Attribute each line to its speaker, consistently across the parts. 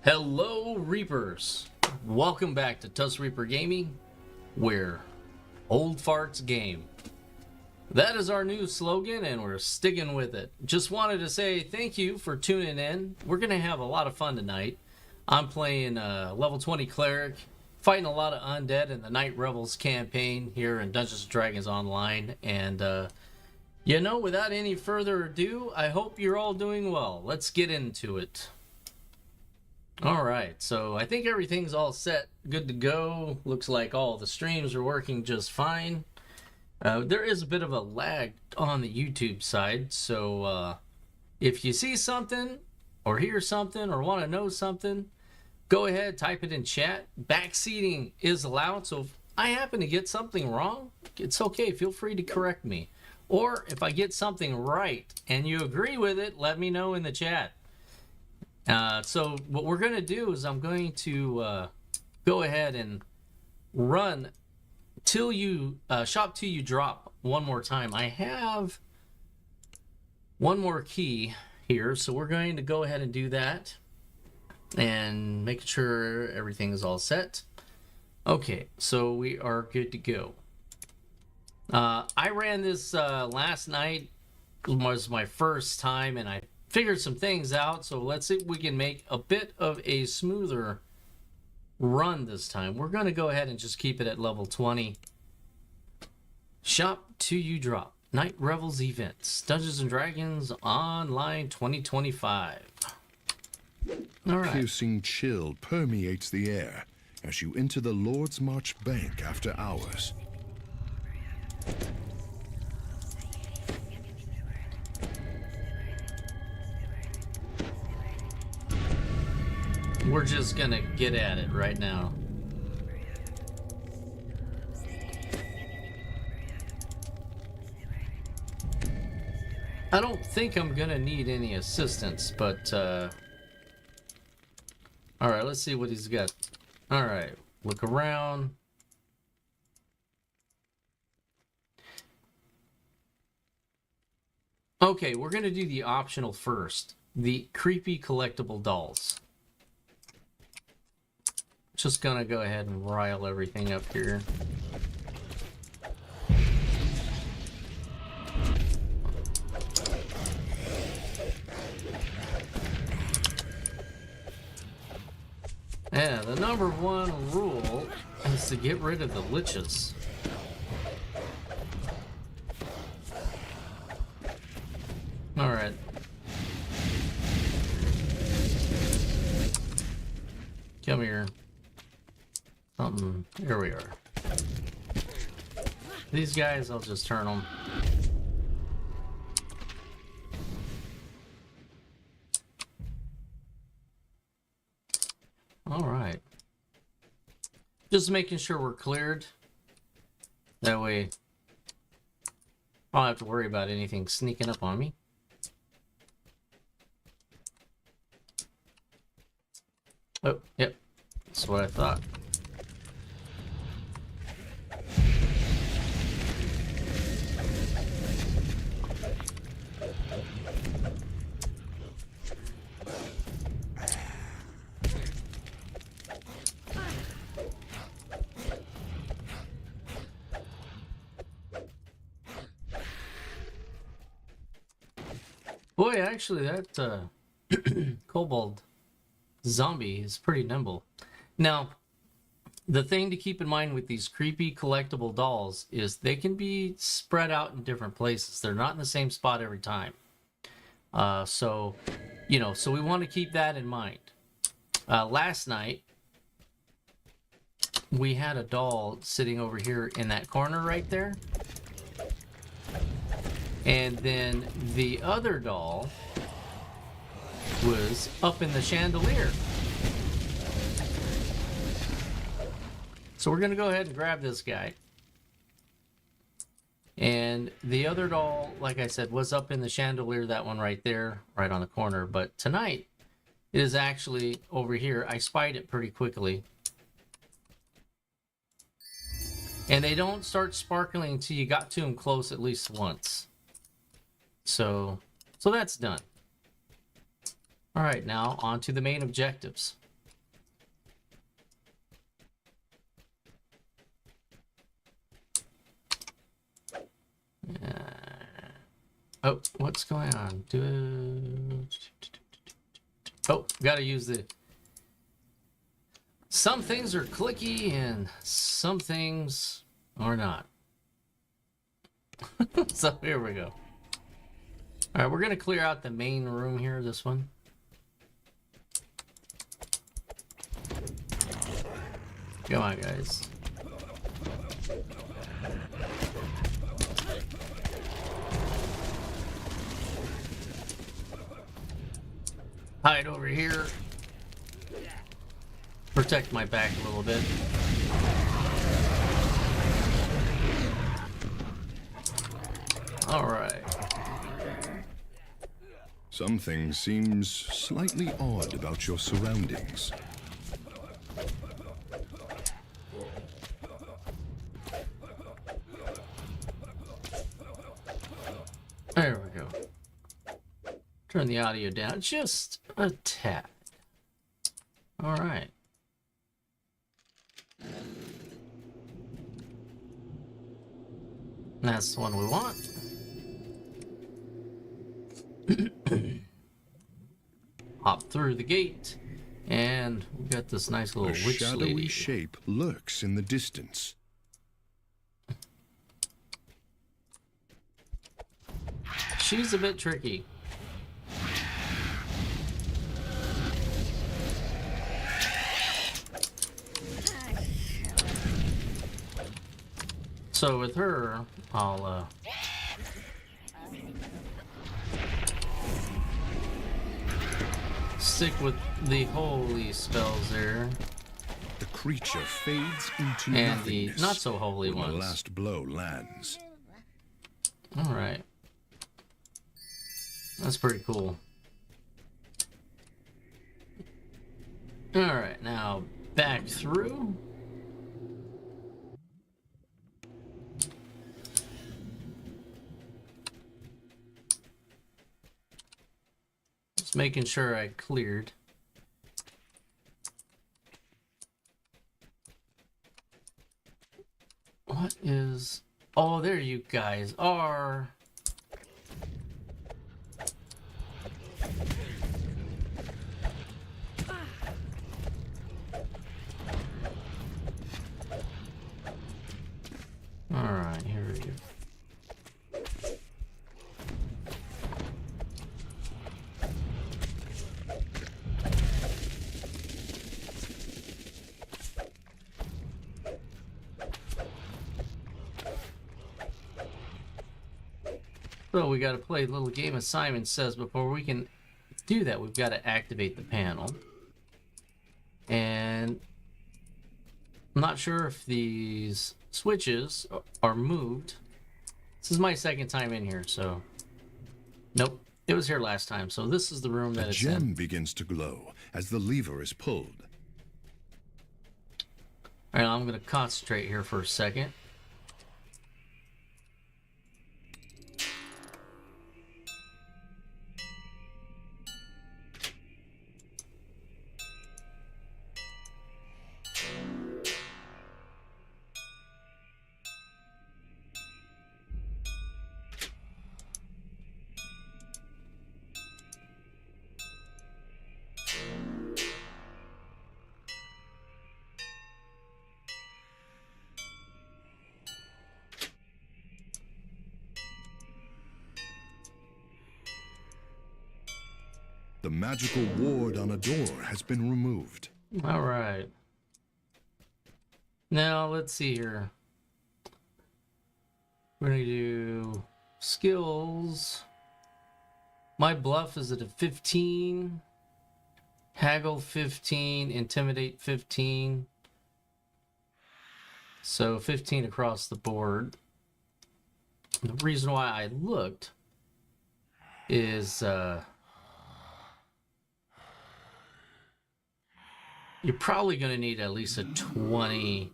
Speaker 1: Hello, Reapers! Welcome back to Tusk Reaper Gaming, where old farts game. That is our new slogan, and we're sticking with it. Just wanted to say thank you for tuning in. We're going to have a lot of fun tonight. I'm playing level 20 Cleric, fighting a lot of Undead in the Night Revels campaign here in Dungeons & Dragons Online. And, without any further ado, I hope you're all doing well. Let's get into it. Alright, so I think everything's all set, good to go. Looks like all the streams are working just fine. There is a bit of a lag on the YouTube side, so if you see something, or hear something, or want to know something, go ahead, type it in chat. Backseating is allowed, so if I happen to get something wrong, it's okay, feel free to correct me. Or if I get something right, and you agree with it, let me know in the chat. So what we're going to do is I'm going to go ahead and run till you shop till you drop one more time. I have one more key here, so we're going to go ahead and do that and make sure everything is all set. Okay, so we are good to go. I ran this last night. It was my first time, and I figured some things out, so let's see if we can make a bit of a smoother run this time. We're going to go ahead and just keep it at level 20. Shop till you drop. Night Revels events. Dungeons & Dragons Online 2025. Alright.
Speaker 2: Piercing chill permeates the air as you enter the Lord's March Bank after hours.
Speaker 1: We're just gonna get at it right now. I don't think I'm gonna need any assistance, but alright, let's see what he's got. Alright, look around. Okay, we're gonna do the optional first. The creepy collectible dolls. Just gonna go ahead and rile everything up here. Yeah, the number one rule is to get rid of the liches. Alright. Come here. Here we are. These guys, I'll just turn them. All right. Just making sure we're cleared. That way, I don't have to worry about anything sneaking up on me. Oh, yep. That's what I thought. Boy, actually, that kobold zombie is pretty nimble. Now, the thing to keep in mind with these creepy collectible dolls is they can be spread out in different places. They're not in the same spot every time. So we want to keep that in mind. Last night, we had a doll sitting over here in that corner right there. And then the other doll was up in the chandelier. So we're going to go ahead and grab this guy. And the other doll, like I said, was up in the chandelier, that one right there, right on the corner. But tonight, it is actually over here. I spied it pretty quickly. And they don't start sparkling until you got to them close at least once. So that's done. All right, now on to the main objectives. Oh, what's going on? Oh, gotta use the... Some things are clicky and some things are not. So here we go. Alright, we're gonna clear out the main room here, this one. Come on, guys. Hide over here. Protect my back a little bit. Alright.
Speaker 2: Something seems slightly odd about your surroundings.
Speaker 1: There we go. Turn the audio down just a tad. Alright. That's the one we want. Hop through the gate, and we got this nice little
Speaker 2: A
Speaker 1: witch
Speaker 2: shadowy
Speaker 1: lady.
Speaker 2: shape lurks in the distance.
Speaker 1: She's a bit tricky. So with her, I'll stick with the holy spells there,
Speaker 2: The creature fades into
Speaker 1: and the
Speaker 2: nothingness
Speaker 1: not so holy
Speaker 2: when the
Speaker 1: ones.
Speaker 2: last blow lands.
Speaker 1: All right, that's pretty cool. All right, now back through. Just making sure I cleared. What is... Oh, there you guys are. Alright, here we go. So we got to play a little game, as Simon says. Before we can do that, we've got to activate the panel. And I'm not sure if these switches are moved. This is my second time in here, so... Nope, it was here last time. So this is the room that
Speaker 2: A
Speaker 1: it's
Speaker 2: gem
Speaker 1: in.
Speaker 2: begins to glow as the lever is pulled.
Speaker 1: Alright, I'm going to concentrate here for a second.
Speaker 2: The magical ward on a door has been removed.
Speaker 1: All right. Now, let's see here. We're going to do skills. My bluff is at a 15. Haggle 15. Intimidate 15. So 15 across the board. The reason why I looked is... you're probably going to need at least a 20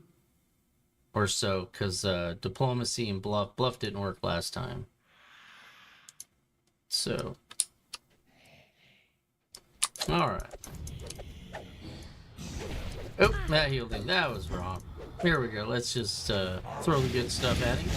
Speaker 1: or so, because diplomacy and bluff didn't work last time. So, all right. Oh, that healed him. That was wrong. Here we go. Let's just throw the good stuff at him.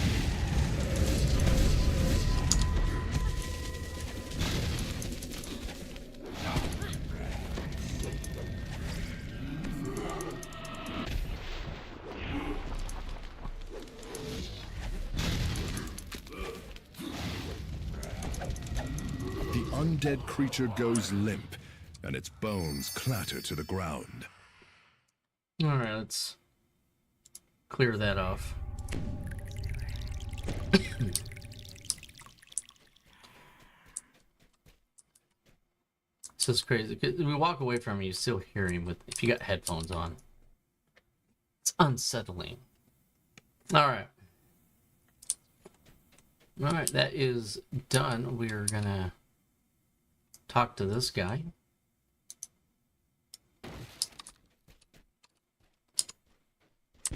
Speaker 2: undead creature goes limp, and its bones clatter to the ground.
Speaker 1: Alright, let's clear that off. It's just crazy. We walk away from him, you still hear him if you got headphones on. It's unsettling. Alright. Alright, that is done. We're gonna talk to this guy.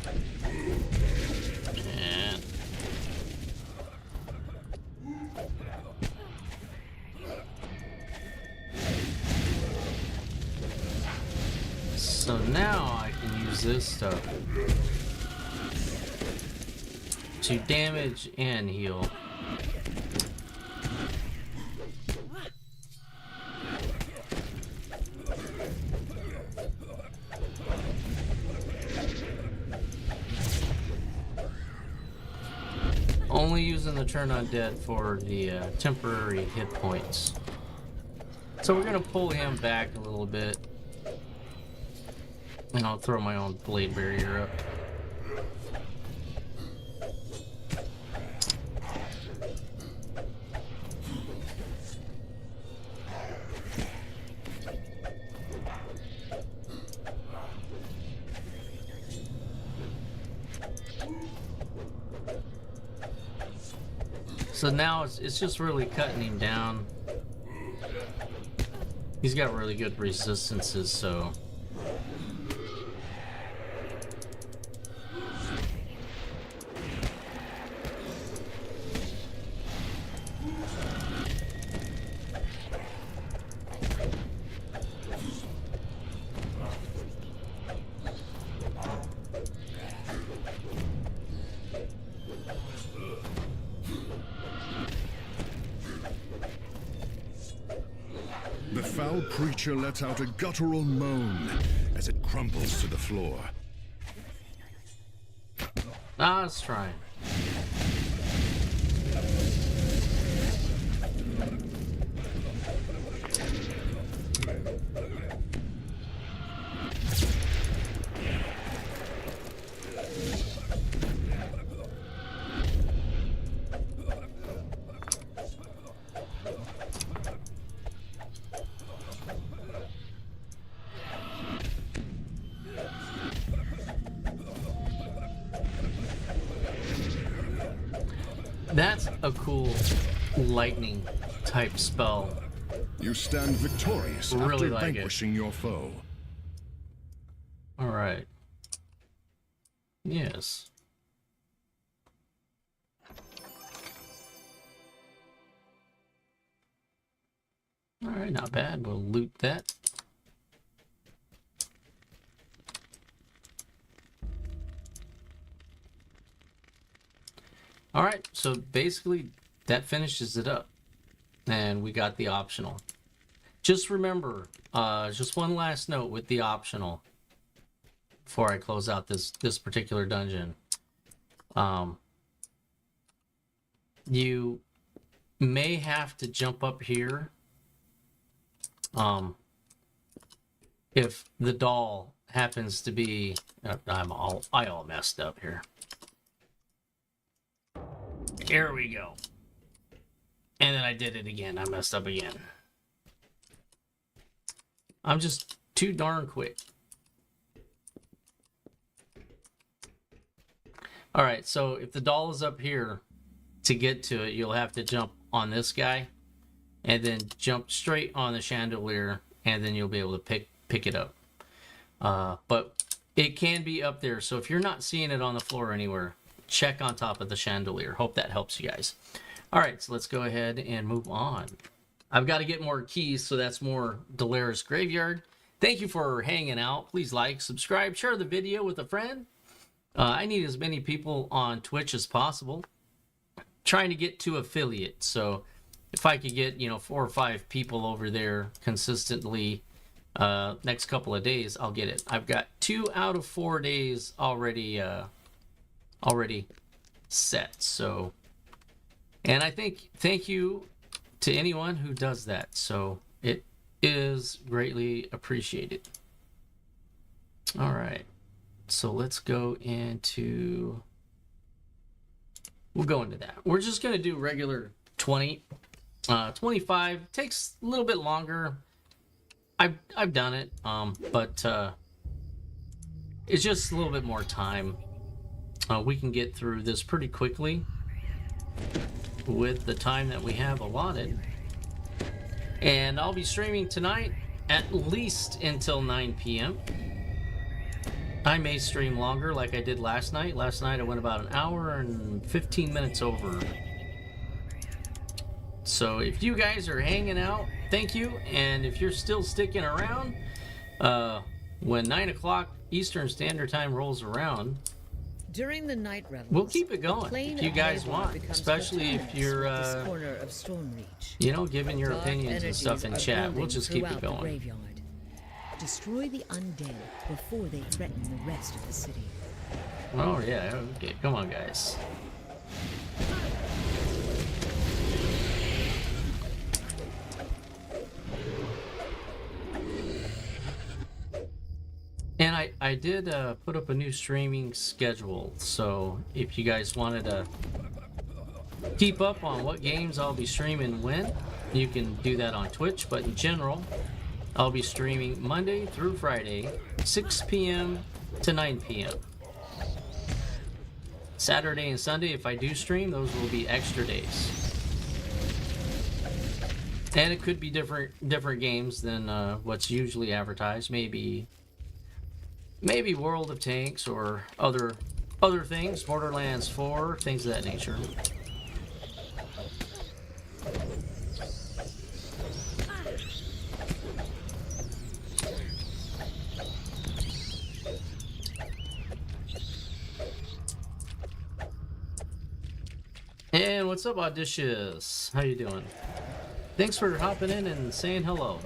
Speaker 1: And so now I can use this stuff to damage and heal. Only using the turn undead for the temporary hit points. So we're gonna pull him back a little bit. And I'll throw my own blade barrier up. So now it's just really cutting him down. He's got really good resistances, so
Speaker 2: The foul creature lets out a guttural moan as it crumbles to the floor.
Speaker 1: let's try. That's a cool lightning type spell.
Speaker 2: You stand victorious
Speaker 1: Really
Speaker 2: after
Speaker 1: like
Speaker 2: vanquishing your foe.
Speaker 1: Alright. Yes. Alright, not bad. We'll loot that. Alright, so basically that finishes it up. And we got the optional. Just remember, just one last note with the optional before I close out this particular dungeon. You may have to jump up here if the doll happens to be I all messed up here. Here we go. And then I did it again. I messed up again. I'm just too darn quick. Alright, so if the doll is up here, to get to it, you'll have to jump on this guy, and then jump straight on the chandelier, and then you'll be able to pick it up. But it can be up there, so if you're not seeing it on the floor anywhere, check on top of the chandelier. Hope that helps you guys. Alright, so let's go ahead and move on. I've got to get more keys, so that's more Delaris Graveyard. Thank you for hanging out. Please like, subscribe, share the video with a friend. I need as many people on Twitch as possible. Trying to get to affiliate, so if I could get 4 or 5 people over there consistently next couple of days, I'll get it. I've got 2 out of 4 days already set. So, and I think thank you to anyone who does that. So it is greatly appreciated. All right. So let's go into... We'll go into that. We're just going to do regular 20. 25 takes a little bit longer. I've done it, but it's just a little bit more time. We can get through this pretty quickly with the time that we have allotted. And I'll be streaming tonight at least until 9 p.m. I may stream longer like I did last night. Last night I went about an hour and 15 minutes over. So if you guys are hanging out, thank you. And if you're still sticking around, when 9 o'clock Eastern Standard Time rolls around,
Speaker 3: during the night revels,
Speaker 1: we'll keep it going if you guys want, especially if you're, you know, giving your opinions and stuff in chat. We'll just keep it going.
Speaker 3: Destroy the undead before they threaten the rest of the city.
Speaker 1: Oh yeah, okay, come on guys. And I did put up a new streaming schedule, so if you guys wanted to keep up on what games I'll be streaming when, you can do that on Twitch, but in general, I'll be streaming Monday through Friday, 6 p.m. to 9 p.m. Saturday and Sunday, if I do stream, those will be extra days. And it could be different games than what's usually advertised. Maybe World of Tanks or other things, Borderlands 4, things of that nature. And what's up, Audacious? How you doing? Thanks for hopping in and saying hello.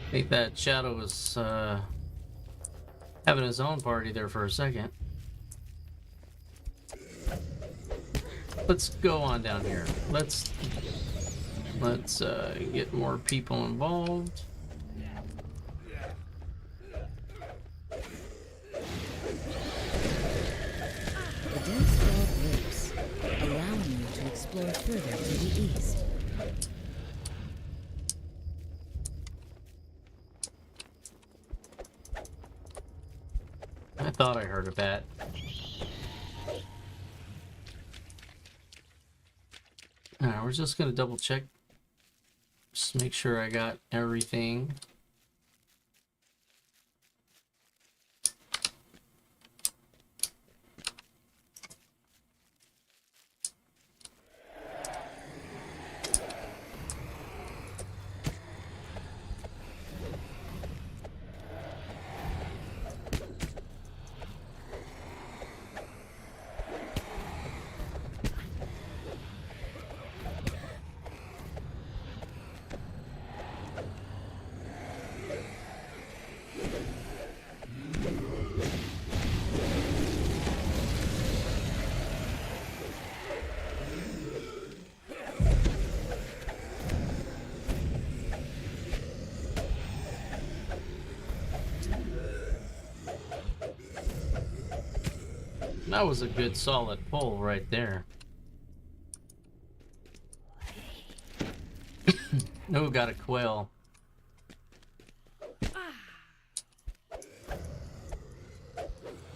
Speaker 1: I think that Shadow was having his own party there for a second. Let's go on down here. Let's get more people involved.
Speaker 3: The dense fog lifts, allowing you to explore further to the east.
Speaker 1: I thought I heard a bat. Alright, we're just gonna double check. Just make sure I got everything. That was a good solid pull right there. Oh, got a quail.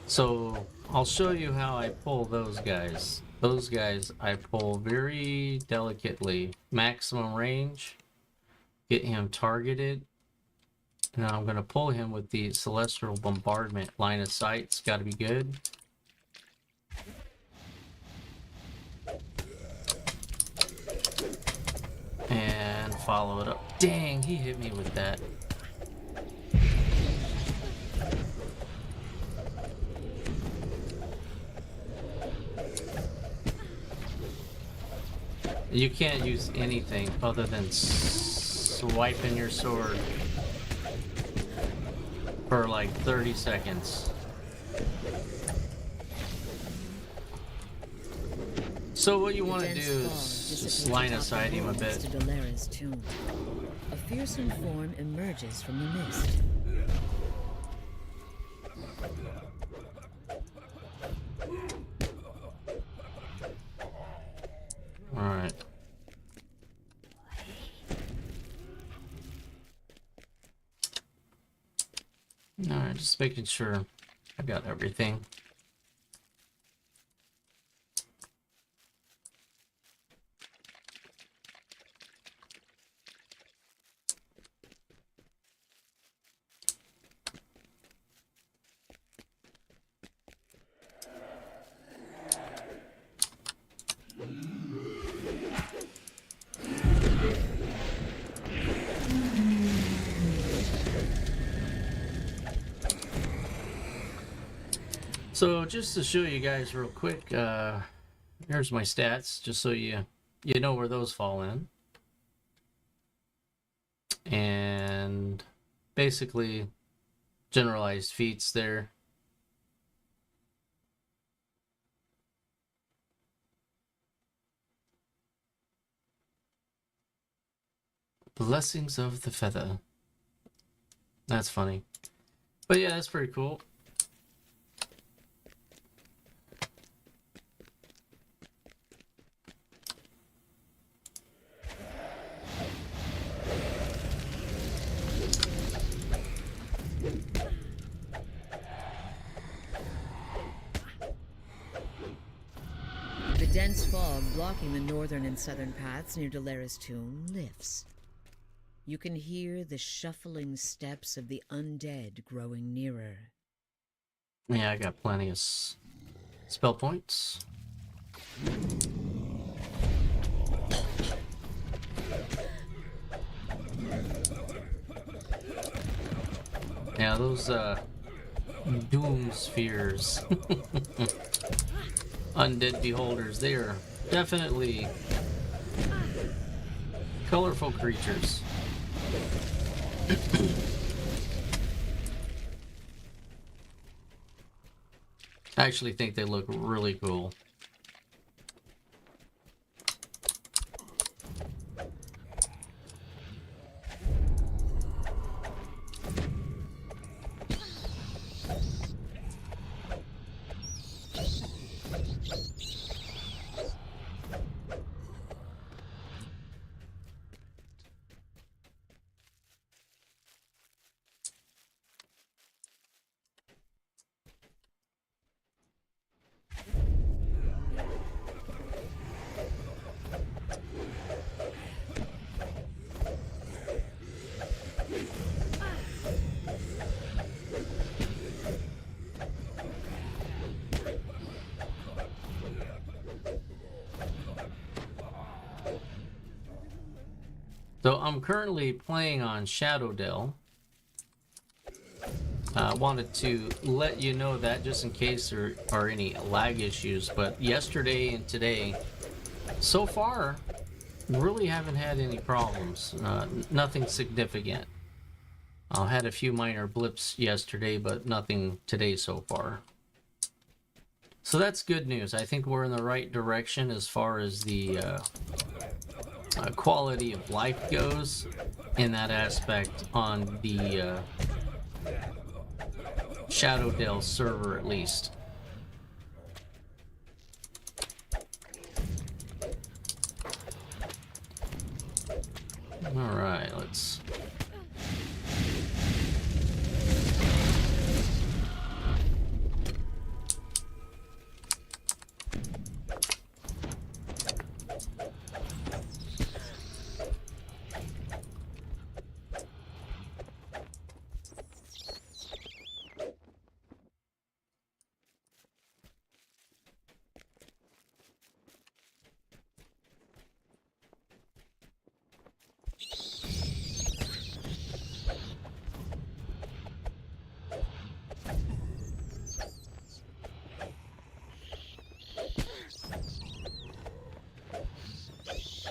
Speaker 1: So I'll show you how I pull those guys. Those guys I pull very delicately. Maximum range. Get him targeted. Now I'm going to pull him with the Celestial Bombardment. Line of sight's got to be good. follow it up. Dang, he hit me with that. You can't use anything other than swiping your sword for like 30 seconds. So what you want to do is just line aside him a bit.
Speaker 3: A fearsome form emerges from the mist.
Speaker 1: Alright. Alright, just making sure I got everything. So just to show you guys real quick, here's my stats, just so you know where those fall in. And basically generalized feats there. Blessings of the Feather. That's funny. But yeah, that's pretty cool.
Speaker 3: The dense fog blocking the northern and southern paths near Dalera's tomb lifts. You can hear the shuffling steps of the undead growing nearer.
Speaker 1: Yeah, I got plenty of spell points. Yeah, those doom spheres. Undead beholders, they are definitely colorful creatures. I actually think they look really cool. So I'm currently playing on Shadow Dell. I wanted to let you know that just in case there are any lag issues, but yesterday and today, so far, really haven't had any problems. Nothing significant. I had a few minor blips yesterday, but nothing today so far. So that's good news. I think we're in the right direction as far as the quality of life goes in that aspect on the Shadow Dell server, at least. All right, let's.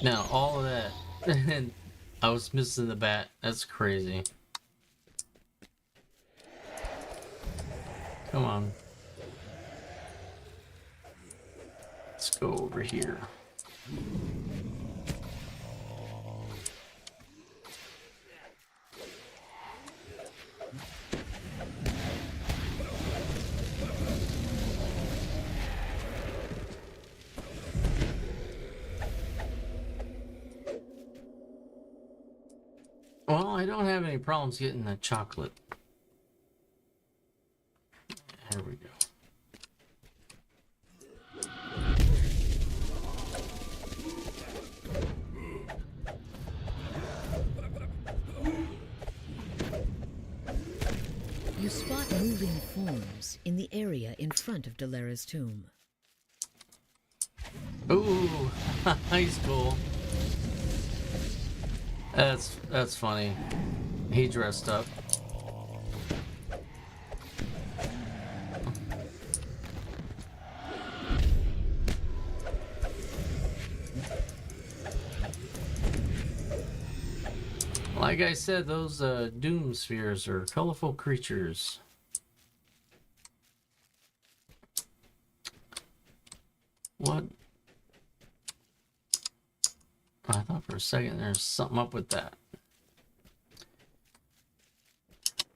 Speaker 1: Now, all of that, and I was missing the bat. That's crazy. Come on. Let's go over here. Well, I don't have any problems getting that chocolate. There we go.
Speaker 3: You spot moving forms in the area in front of Dalera's tomb.
Speaker 1: Ooh, he's cool. That's funny. He dressed up. Like I said, those doom spheres are colorful creatures. What? I thought for a second there's something up with that.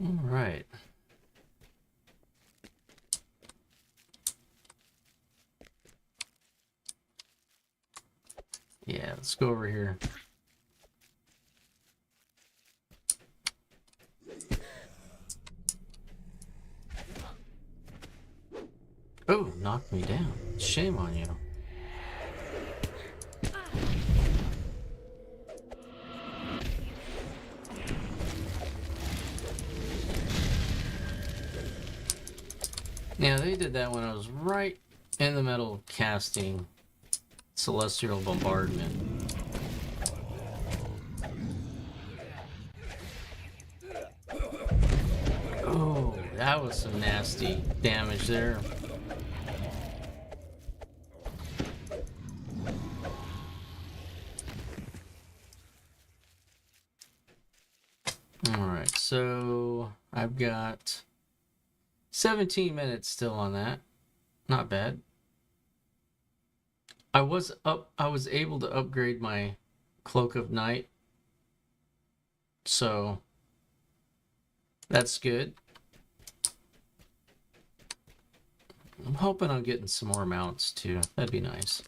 Speaker 1: All right. Yeah, let's go over here. Oh, knocked me down. Shame on you. Yeah, they did that when I was right in the middle of casting Celestial Bombardment. Oh, that was some nasty damage there. Alright, so I've got 17 minutes still on that. Not bad. I was able to upgrade my Cloak of Night. So that's good. I'm hoping I'm getting some more mounts too. That'd be nice.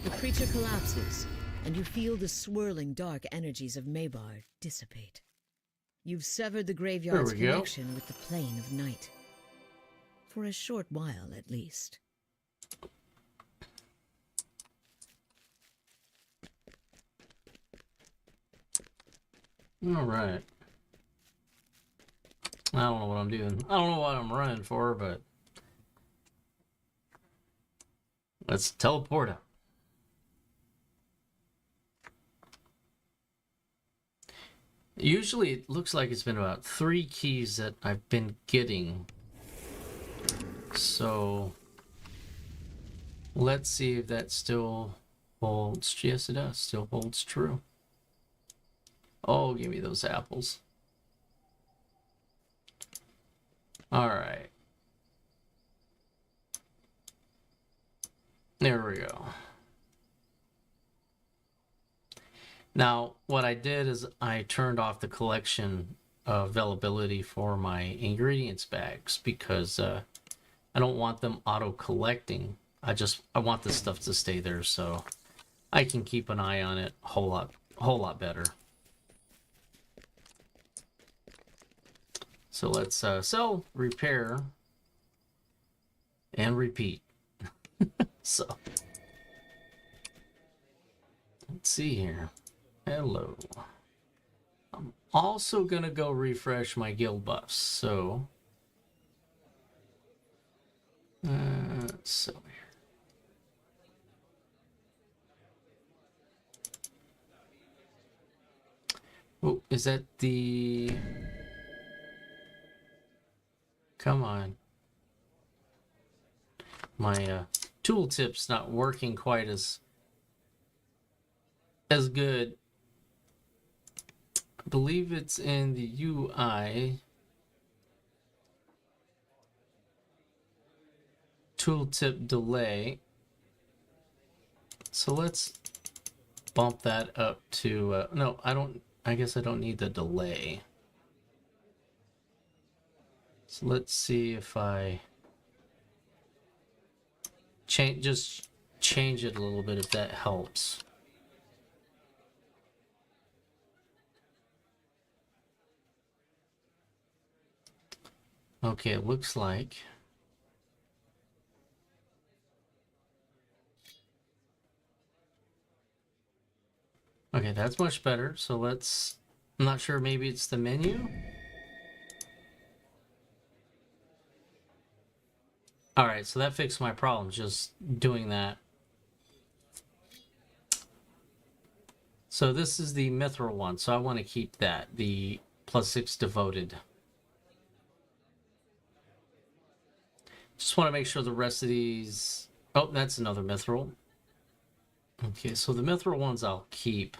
Speaker 3: The creature collapses, and you feel the swirling dark energies of Mabar dissipate. You've severed the graveyard's connection with the plane of night. For a short while, at least.
Speaker 1: All right. I don't know what I'm doing. I don't know what I'm running for, but let's teleport up. Usually it looks like it's been about 3 keys that I've been getting. So let's see if that still holds. Yes, it does. Still holds true. Oh, give me those apples. All right. There we go. Now, what I did is I turned off the collection availability for my ingredients bags because I don't want them auto collecting. I want this stuff to stay there so I can keep an eye on it a whole lot better. So let's sell, repair, and repeat. So let's see here. Hello. I'm also gonna go refresh my guild buffs. So so here. Oh, is that the? Come on. My tooltip's not working quite as good. I believe it's in the UI. Tooltip delay. So let's bump that up to no, I guess I don't need the delay. So let's see if I just change it a little bit if that helps. Okay, it looks like okay, that's much better. So let's, I'm not sure, maybe it's the menu. All right, so that fixed my problem, just doing that. So this is the mithril one, so I want to keep that, the +6 devoted. Just want to make sure the rest of these... Oh, that's another mithril. Okay, so the mithril ones I'll keep.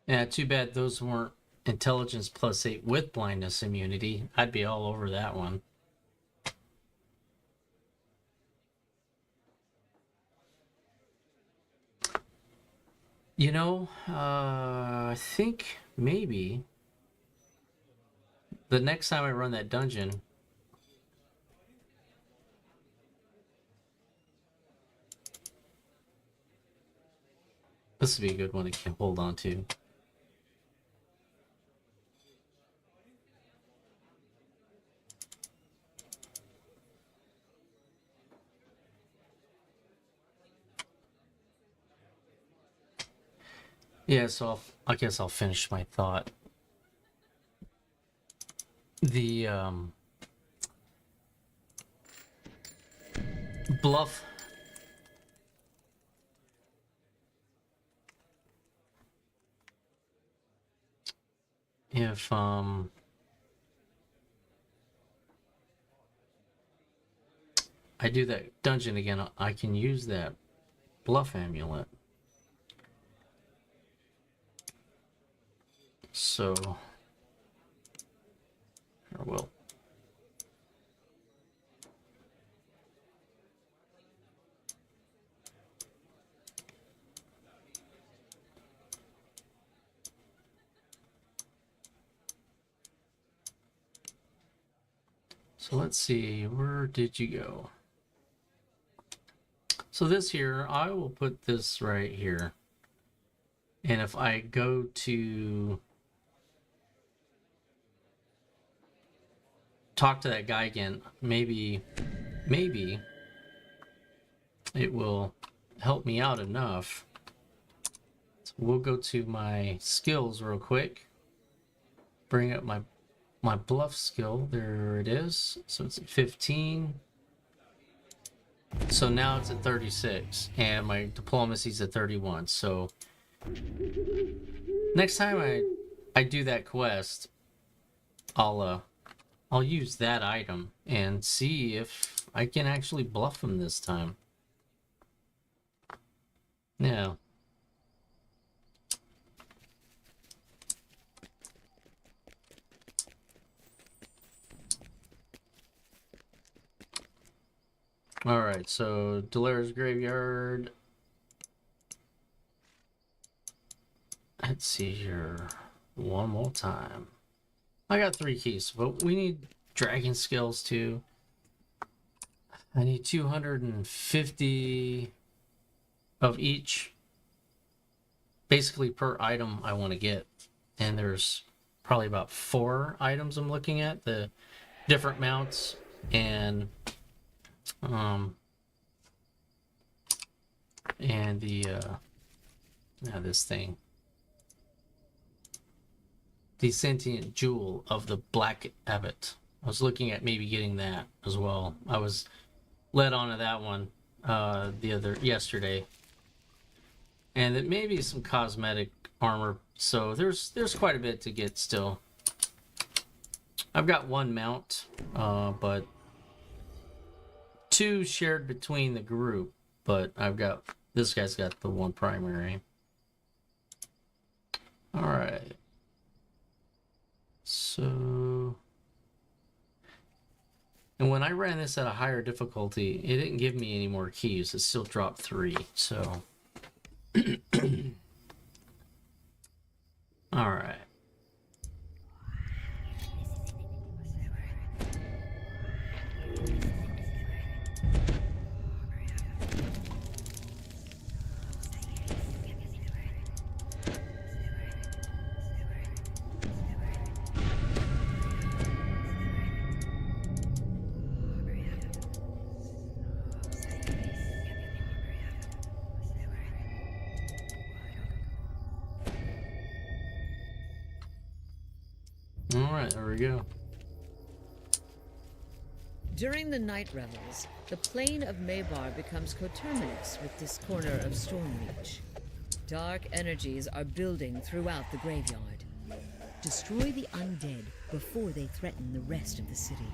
Speaker 1: Yeah, too bad those weren't intelligence +8 with blindness immunity. I'd be all over that one. You know, I think maybe the next time I run that dungeon, this would be a good one to hold on to. Yeah, so I guess I'll finish my thought. The bluff. If I do that dungeon again, I can use that bluff amulet. So, or will. So let's see, where did you go? So this here, I will put this right here. And if I go to talk to that guy again, maybe it will help me out enough. So we'll go to my skills real quick. Bring up my my bluff skill. There it is. So it's at 15. So now it's at 36, and my diplomacy's at 31. So next time I do that quest, I'll use that item and see if I can actually bluff him this time. Yeah. Alright, so Delara's Graveyard. Let's see here. One more time. I got 3 keys, but we need dragon skills too. I need 250 of each, basically per item I want to get. And there's probably about 4 items I'm looking at, the different mounts and this thing, the sentient jewel of the Black Abbot. I was looking at maybe getting that as well. I was led onto that one yesterday, and it may be some cosmetic armor. So there's quite a bit to get still. I've got 1 mount, but 2 shared between the group. But this guy's got the 1 primary. All right. So, and when I ran this at a higher difficulty, it didn't give me any more keys. It still dropped 3. So, all right. Alright, there we go.
Speaker 3: During the night revels, the plane of Maybar becomes coterminous with this corner of Stormreach. Dark energies are building throughout the graveyard. Destroy the undead before they threaten the rest of the city.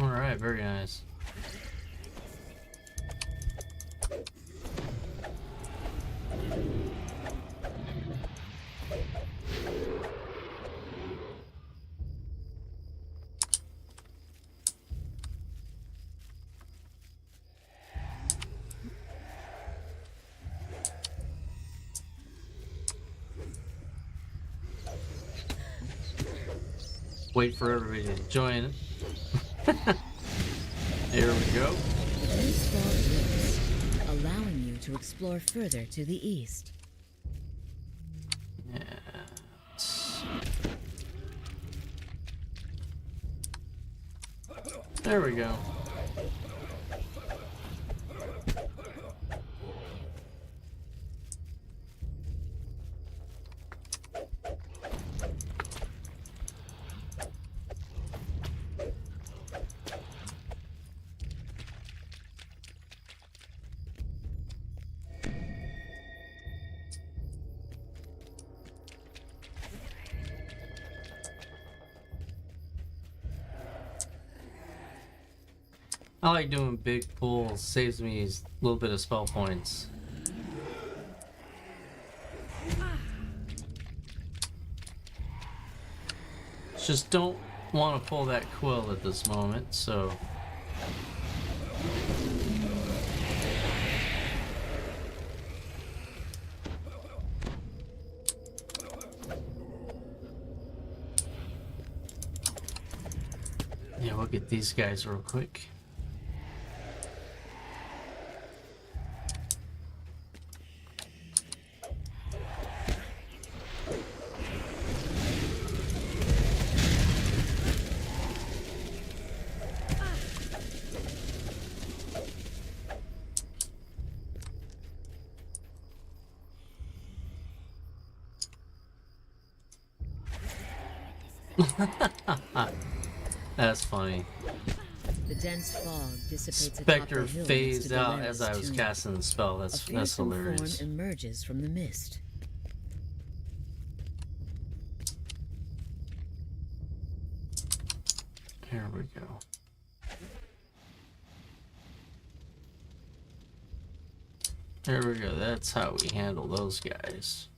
Speaker 1: Alright, very nice. Wait for everybody to join it. Here we go.
Speaker 3: This fog lifts, allowing you to explore further to the east.
Speaker 1: Yes. There we go. I like doing big pulls, saves me a little bit of spell points. Just don't want to pull that quill at this moment, so... get these guys real quick. That's funny.
Speaker 3: The dense fog dissipates
Speaker 1: Spectre
Speaker 3: atop the hill next
Speaker 1: phased
Speaker 3: to
Speaker 1: out
Speaker 3: Dolores'
Speaker 1: as I was
Speaker 3: tomb.
Speaker 1: casting the spell.
Speaker 3: A
Speaker 1: That's
Speaker 3: fearsome
Speaker 1: hilarious.
Speaker 3: form emerges from the mist.
Speaker 1: Here we go. There we go. That's how we handle those guys.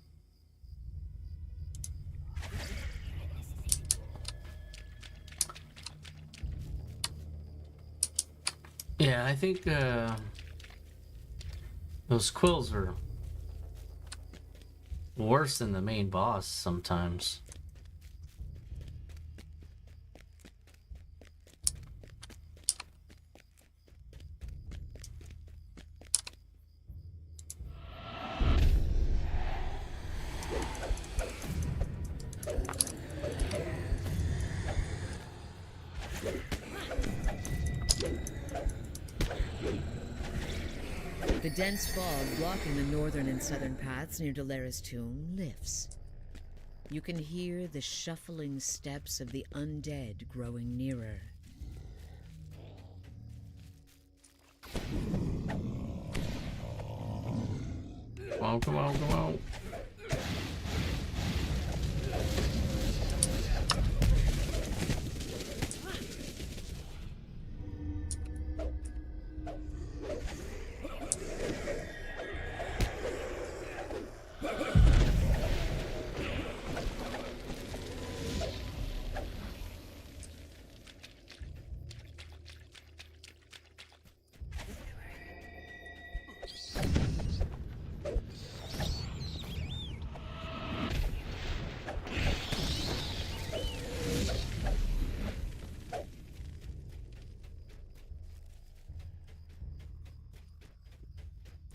Speaker 1: Yeah, I think those quills are worse than the main boss sometimes.
Speaker 3: The dense fog blocking the northern and southern paths near Dolores' tomb lifts. You can hear the shuffling steps of the undead growing nearer.
Speaker 1: Come on, come on, come on.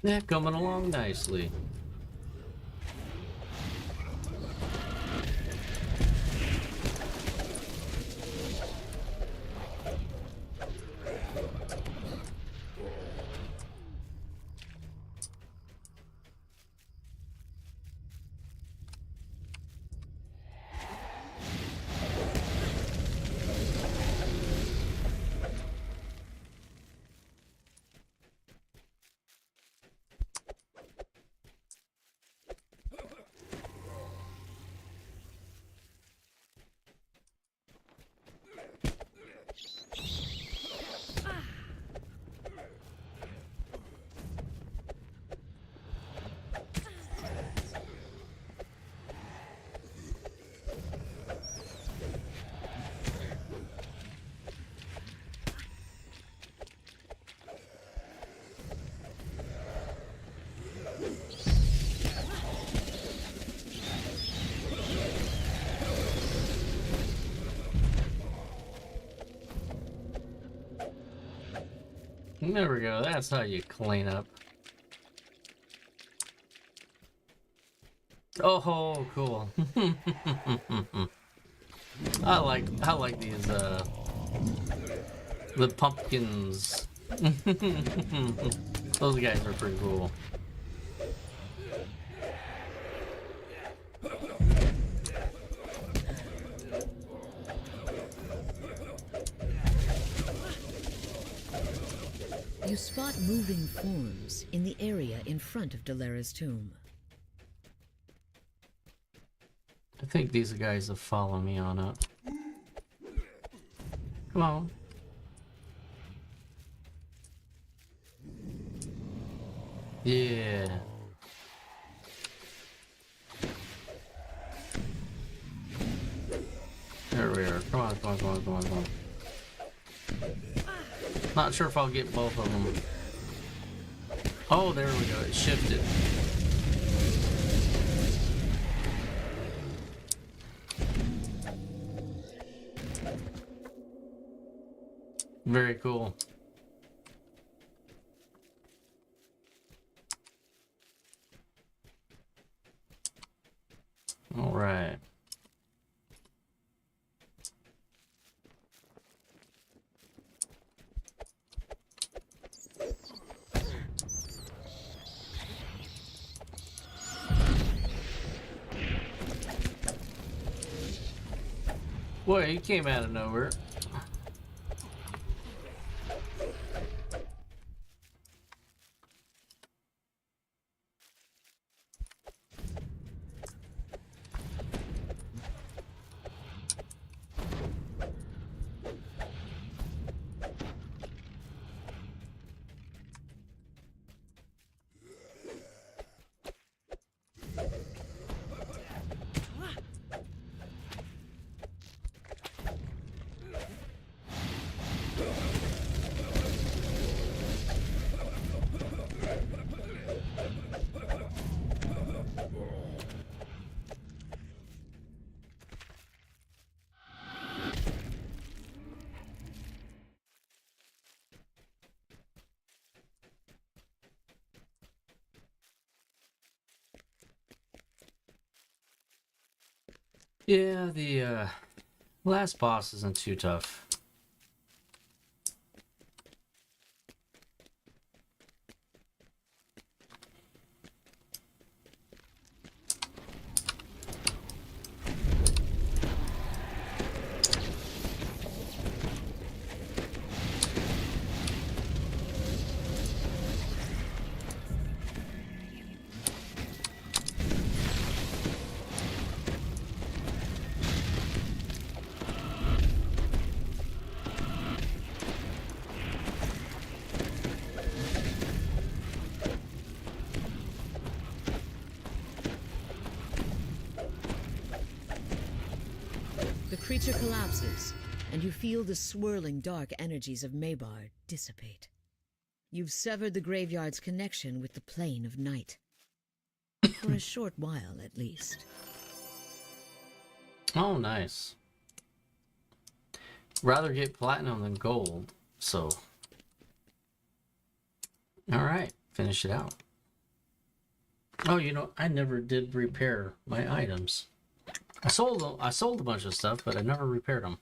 Speaker 1: Yeah, coming along nicely. There we go. That's how you clean up. Oh, cool. I like these the pumpkins. Those guys are pretty cool.
Speaker 3: You spot moving forms in the area in front of Dolores' tomb.
Speaker 1: I think these guys will follow me on up. Come on. Yeah. There we are. Come on, come on, come on, come on, come on. Not sure if I'll get both of them. Oh, there we go. It shifted. Very cool. All right. Boy, he came out of nowhere. Yeah, the last boss isn't too tough.
Speaker 3: The creature collapses, and you feel the swirling dark energies of Maybar dissipate. You've severed the graveyard's connection with the plane of night. For a short while, at least.
Speaker 1: Oh, nice. Rather get platinum than gold, so. Alright, finish it out. Oh, you know, I never did repair my items. I sold a bunch of stuff, but I never repaired them.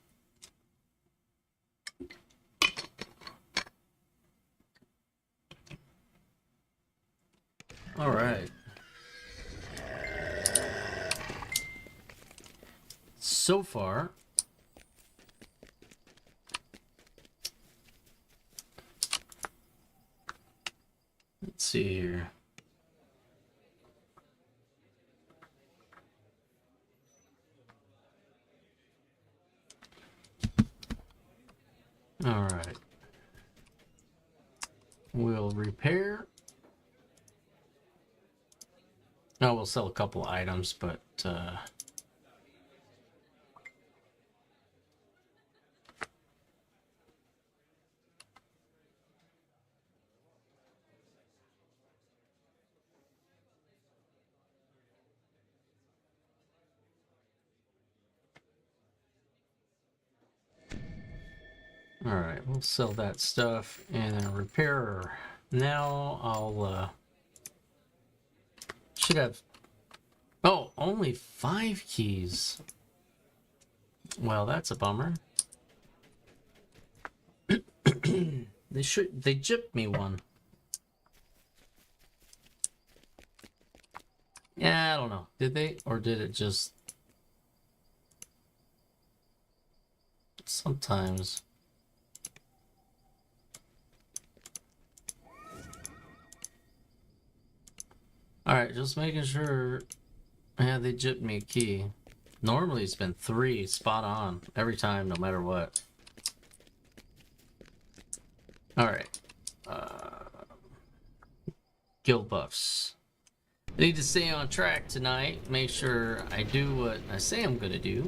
Speaker 1: All right. So far, let's see here. All right. We'll repair. No, we'll sell a couple items, but all right, we'll sell that stuff and then repair. Now I'll should have. Oh, only 5 keys. Well, that's a bummer. They gypped me one. Yeah, I don't know. Did they, or did it just sometimes? Alright, just making sure. Yeah, they gypped me a key. Normally it's been 3 spot on every time, no matter what. Alright. Guild buffs. I need to stay on track tonight. Make sure I do what I say I'm gonna do.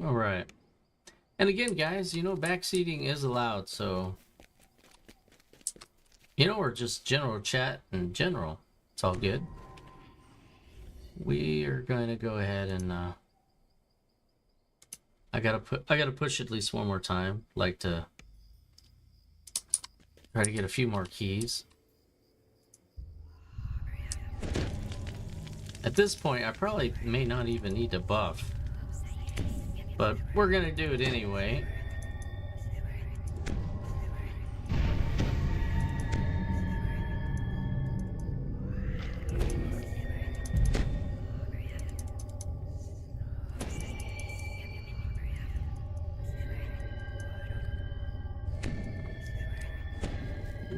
Speaker 1: All right. And again, guys, you know, backseating is allowed, so... You know, or just general chat in general. It's all good. We are going to go ahead and, I gotta push at least one more time. Like to try to get a few more keys. At this point, I probably may not even need to buff. But we're gonna do it anyway.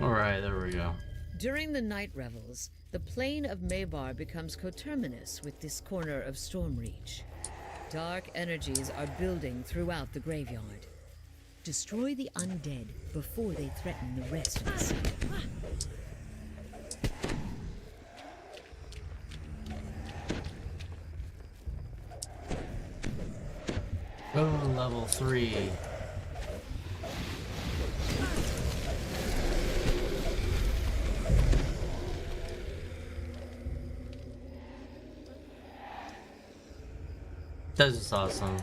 Speaker 1: Alright, there we go.
Speaker 3: During the night revels, the plane of Maybar becomes coterminous with this corner of Stormreach. Dark energies are building throughout the graveyard. Destroy the undead before they threaten the rest of the city.
Speaker 1: Oh, level 3. That's just awesome.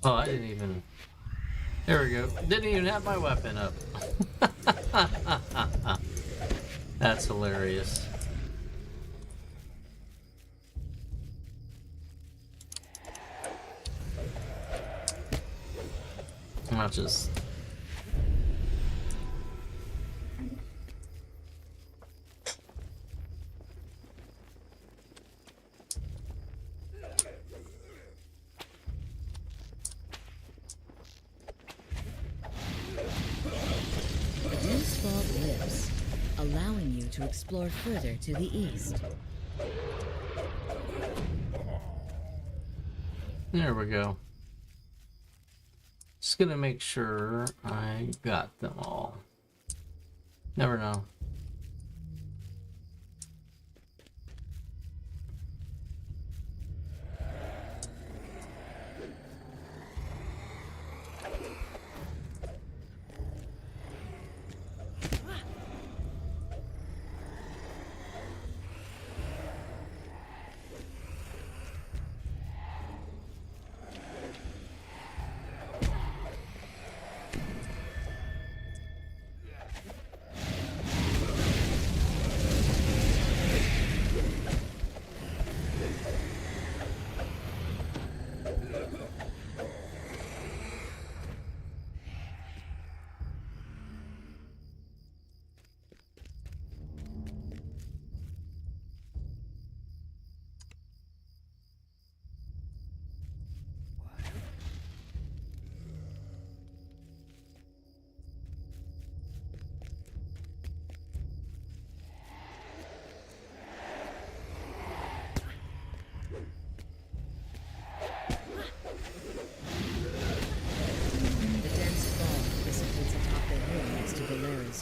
Speaker 1: Oh, I didn't even... There we go. Didn't even have my weapon up. That's hilarious. I'll just...
Speaker 3: allowing you to explore further to the east.
Speaker 1: There we go. Just gonna make sure I got them all. Never know.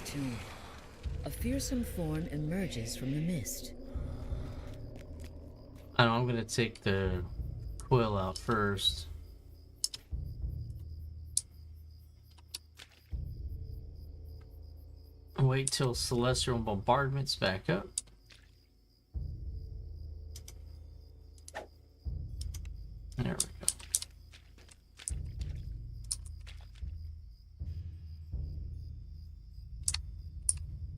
Speaker 3: Tomb. A fearsome form emerges from the mist.
Speaker 1: I know, I'm gonna take the quill out first. Wait till celestial bombardment's back up. There we go.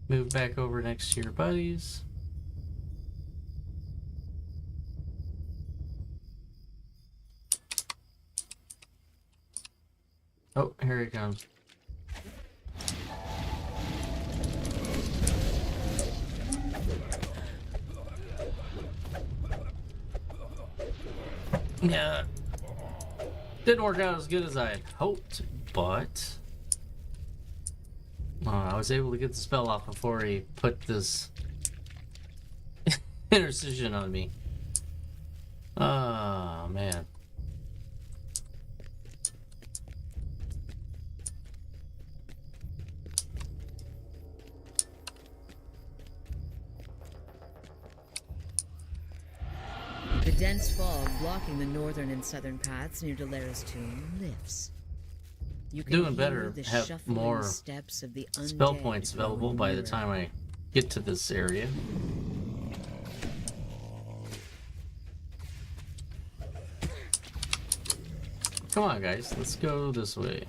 Speaker 1: Move back over next to your buddies. Oh, here he comes. Yeah. Didn't work out as good as I had hoped, but... I was able to get the spell off before he put this intercision on me. Oh, man.
Speaker 3: The dense fog blocking the northern and southern paths near Dalera's tomb lifts. You can
Speaker 1: Doing
Speaker 3: hear
Speaker 1: better,
Speaker 3: the
Speaker 1: have
Speaker 3: shuffling
Speaker 1: more
Speaker 3: steps of the
Speaker 1: spell
Speaker 3: undead
Speaker 1: points
Speaker 3: growing
Speaker 1: available by the
Speaker 3: nearer.
Speaker 1: time I get to this area. Come on, guys, let's go this way.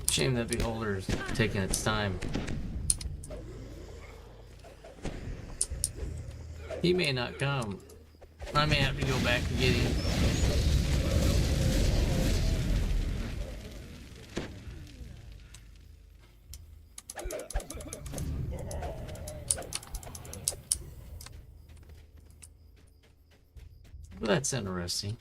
Speaker 1: Shame that Beholder's taking its time. He may not come. I may have to go back and get him. That's interesting.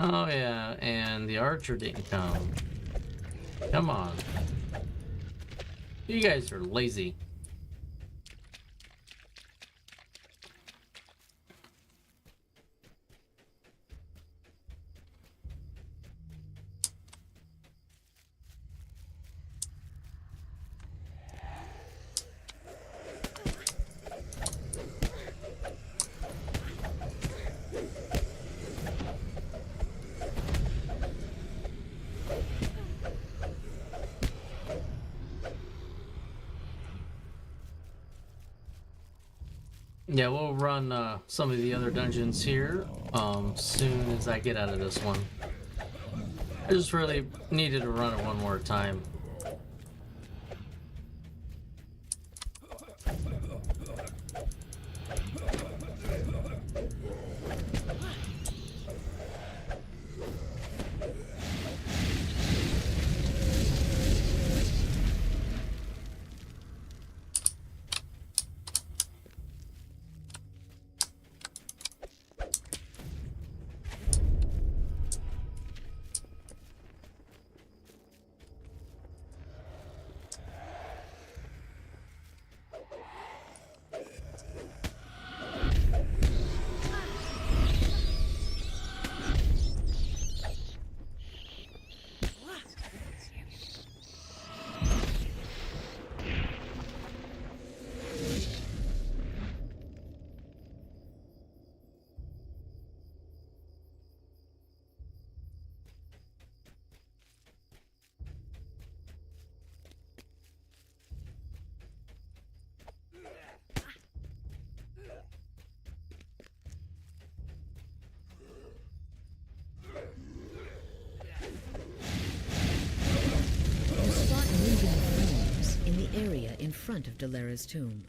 Speaker 1: Oh yeah, and the archer didn't come. Come on. You guys are lazy. Yeah, we'll run some of the other dungeons here soon as I get out of this one. I just really needed to run it one more time.
Speaker 3: You spot moving forms in the area in front of Dalera's tomb.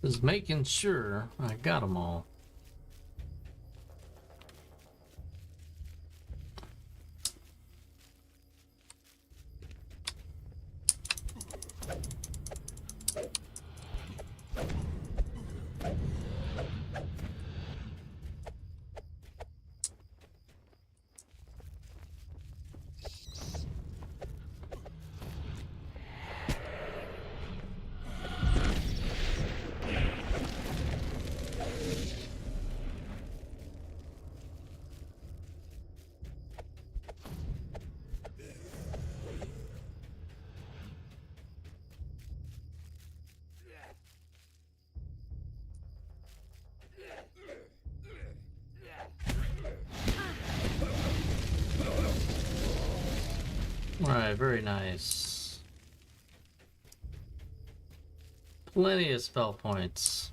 Speaker 1: Just making sure I got them all. Alright, very nice. Plenty of spell points.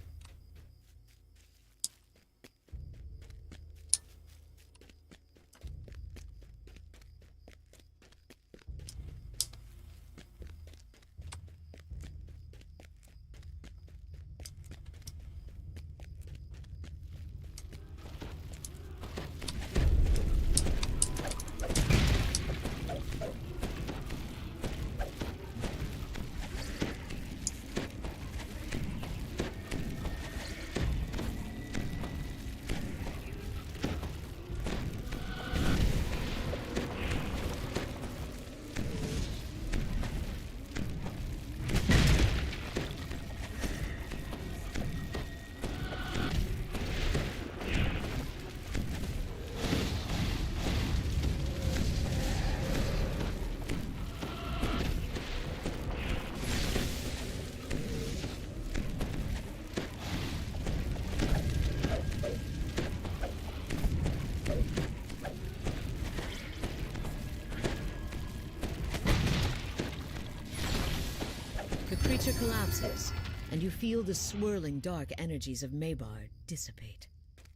Speaker 3: creature collapses, and you feel the swirling dark energies of Maybar dissipate.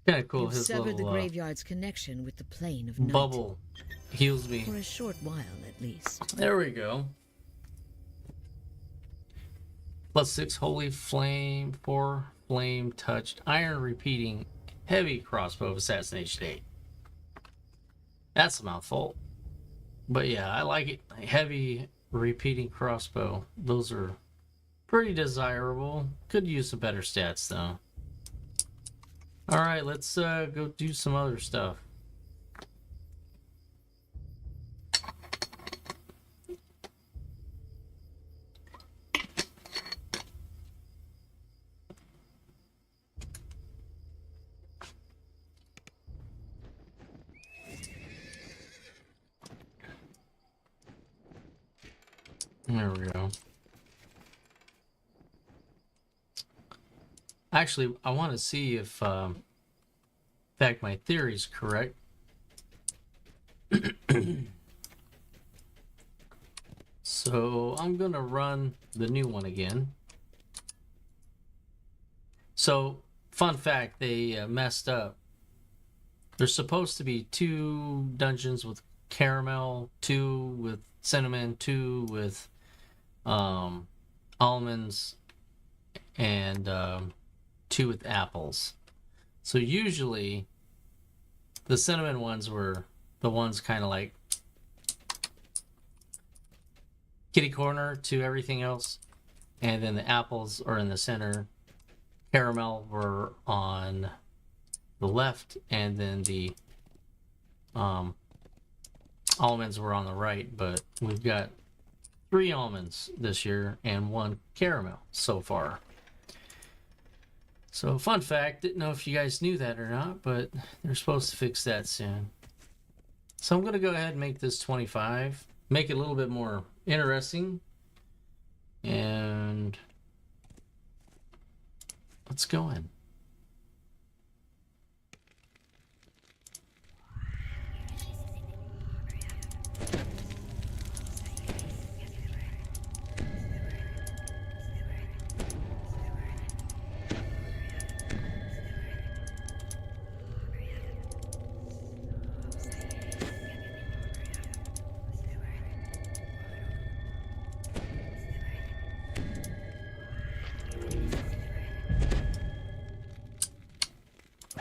Speaker 1: Kind of cool.
Speaker 3: You've
Speaker 1: His
Speaker 3: severed the
Speaker 1: little
Speaker 3: graveyard's connection with the plane of night.
Speaker 1: bubble heals me.
Speaker 3: For a short while, at least.
Speaker 1: There we go. +6 holy flame, 4 flame touched, iron repeating, heavy crossbow of assassination 8. That's a mouthful. But yeah, I like it. Heavy repeating crossbow. Those are pretty desirable. Could use some better stats though. Alright, let's go do some other stuff. There we go. Actually, I want to see if, in fact, my theory's correct. So I'm going to run the new one again. So, fun fact, they messed up. There's supposed to be 2 dungeons with caramel, 2 with cinnamon, 2 with almonds, and 2 with apples. So usually the cinnamon ones were the ones kind of like kitty corner to everything else, and then the apples are in the center, caramel were on the left, and then the almonds were on the right. But we've got 3 almonds this year and 1 caramel so far. So fun fact, didn't know if you guys knew that or not, but they're supposed to fix that soon. So I'm going to go ahead and make this 25, make it a little bit more interesting, and let's go in.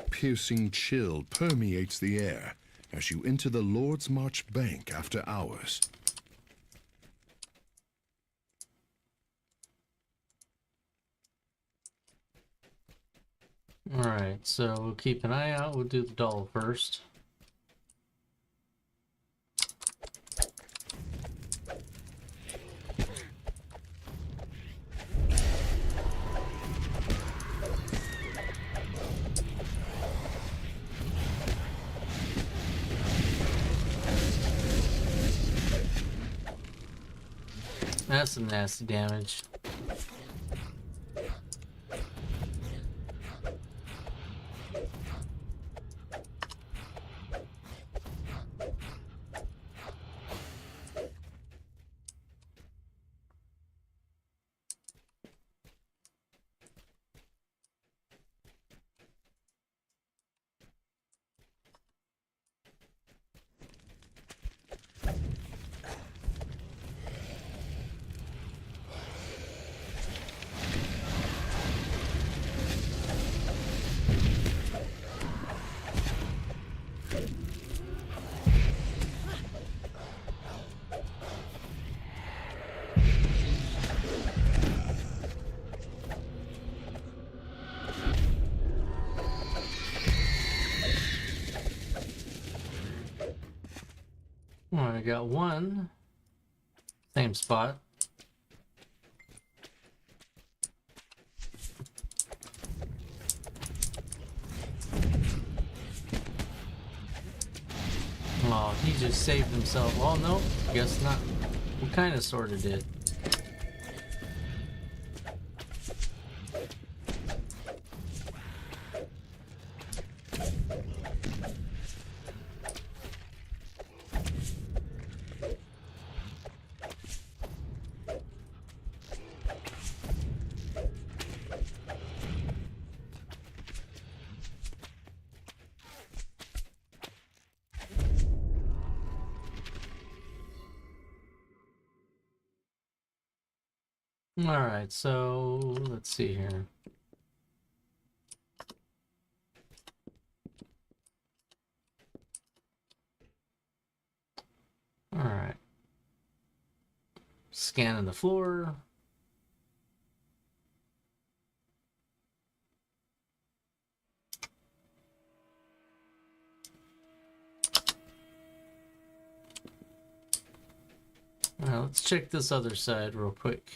Speaker 2: Piercing chill permeates the air as you enter the Lord's March Bank after hours.
Speaker 1: Alright, so we'll keep an eye out. We'll do the doll first. That's some nasty damage. I got 1. Same spot. Oh, he just saved himself. Oh, no, guess not. We kind of sort of did. All right, so let's see here. All right. Scanning the floor. All right, let's check this other side real quick.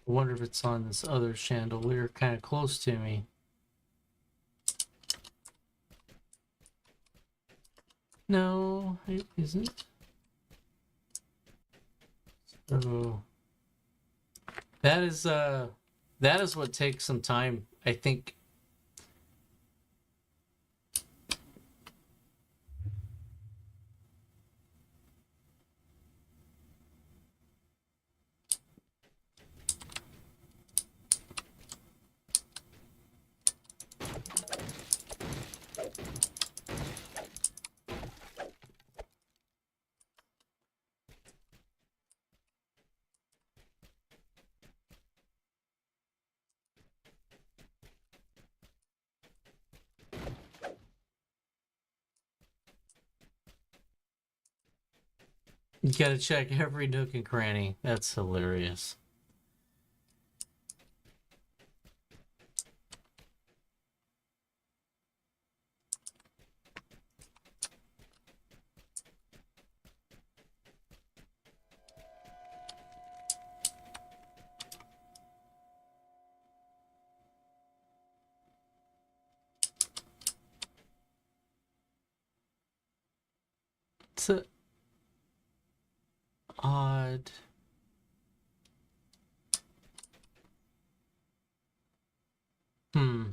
Speaker 1: I wonder if it's on this other chandelier kind of close to me. No, it isn't. So that is what takes some time, I think. You gotta check every nook and cranny. That's hilarious. It's a odd. Hmm.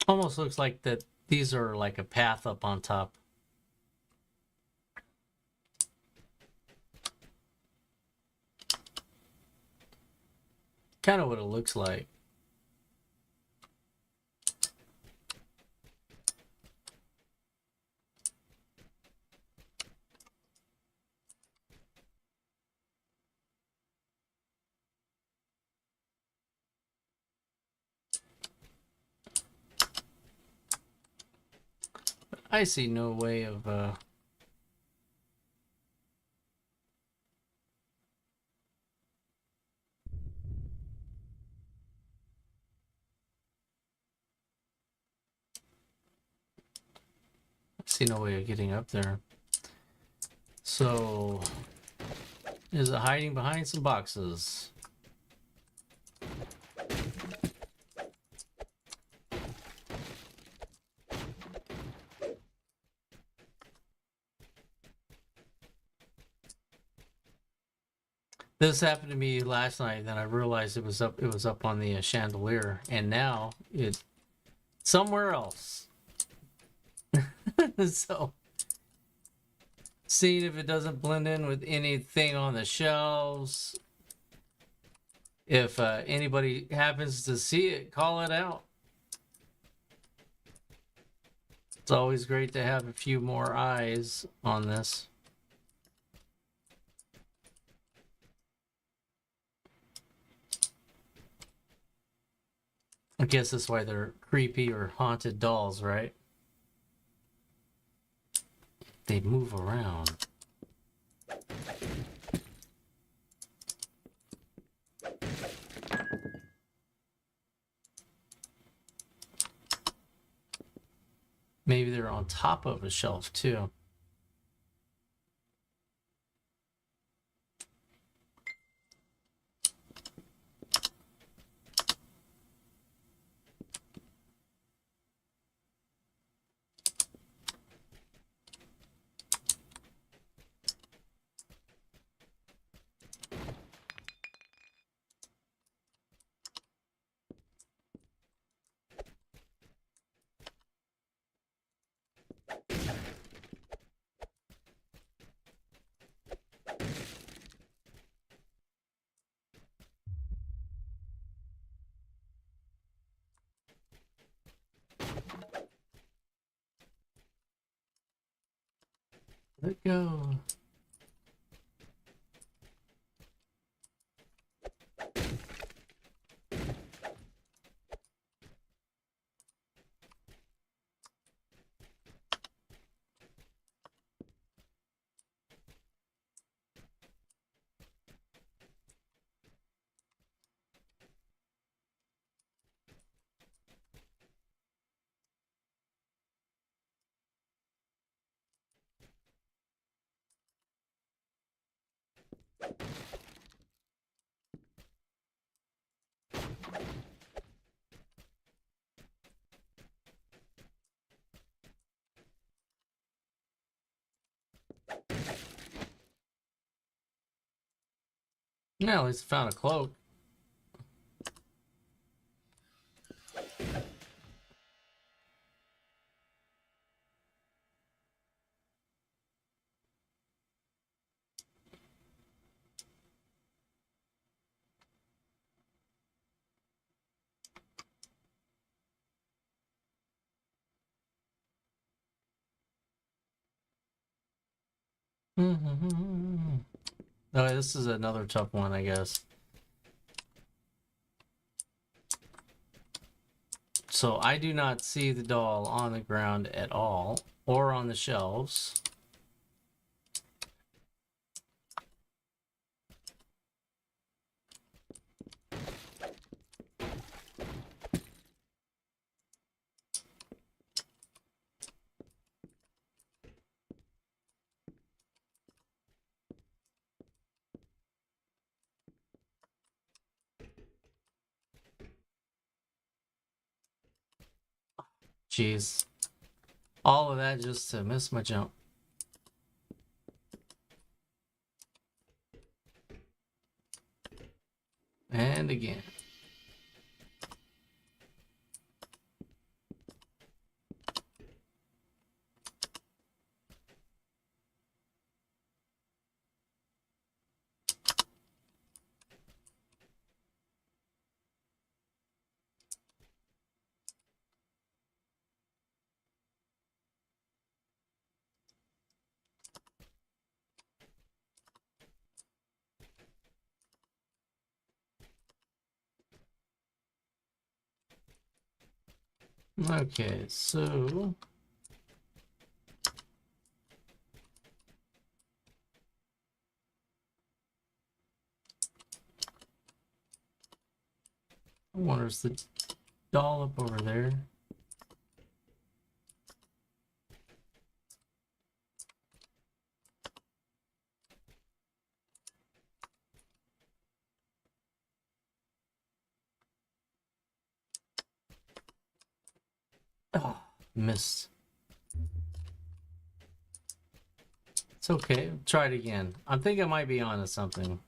Speaker 1: Almost looks like that these are like a path up on top. Kind of what it looks like. I see no way of getting up there. So is it hiding behind some boxes? This happened to me last night. Then I realized it was up. It was up on the chandelier, and now it's somewhere else. So, seeing if it doesn't blend in with anything on the shelves. If anybody happens to see it, call it out. It's always great to have a few more eyes on this. I guess that's why they're creepy or haunted dolls, right? They move around. Maybe they're on top of a shelf too. Let go. Yeah, at least I found a cloak. Oh, this is another tough one, I guess. So I do not see the doll on the ground at all, or on the shelves. Jeez. All of that just to miss my jump. And again. Okay, so I wonder is the doll up over there? Oh, missed. It's okay. Try it again. I think I might be onto something.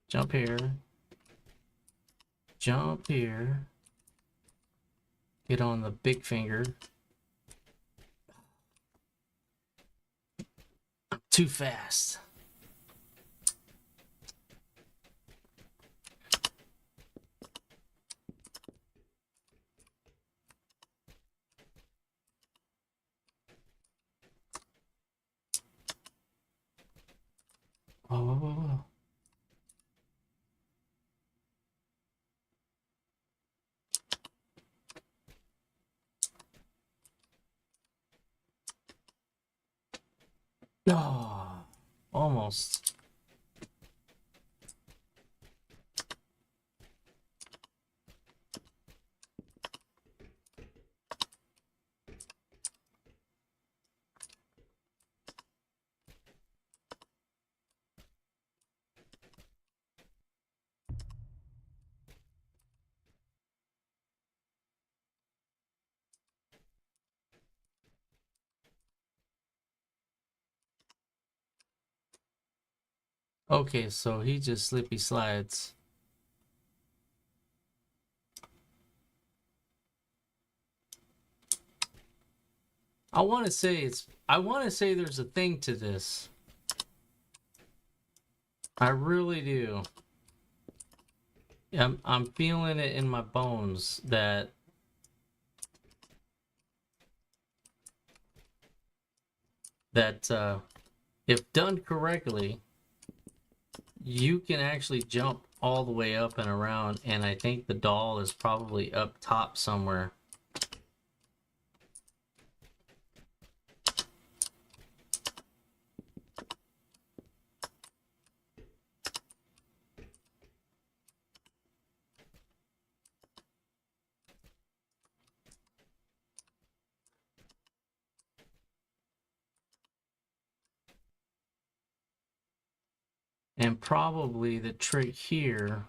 Speaker 1: Jump here. Jump here. Get on the big finger. Too fast. almost. Okay, so he just slippy slides. I want to say there's a thing to this. I really do. I'm feeling it in my bones that if done correctly, you can actually jump all the way up and around, and I think the doll is probably up top somewhere. And probably the trick here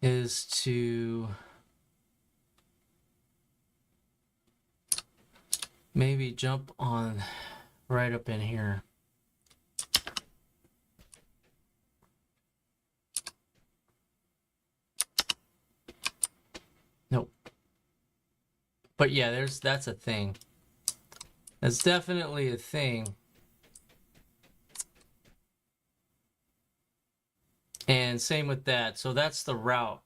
Speaker 1: is to maybe jump on right up in here. Nope. But yeah, that's a thing. That's definitely a thing. And same with that. So that's the route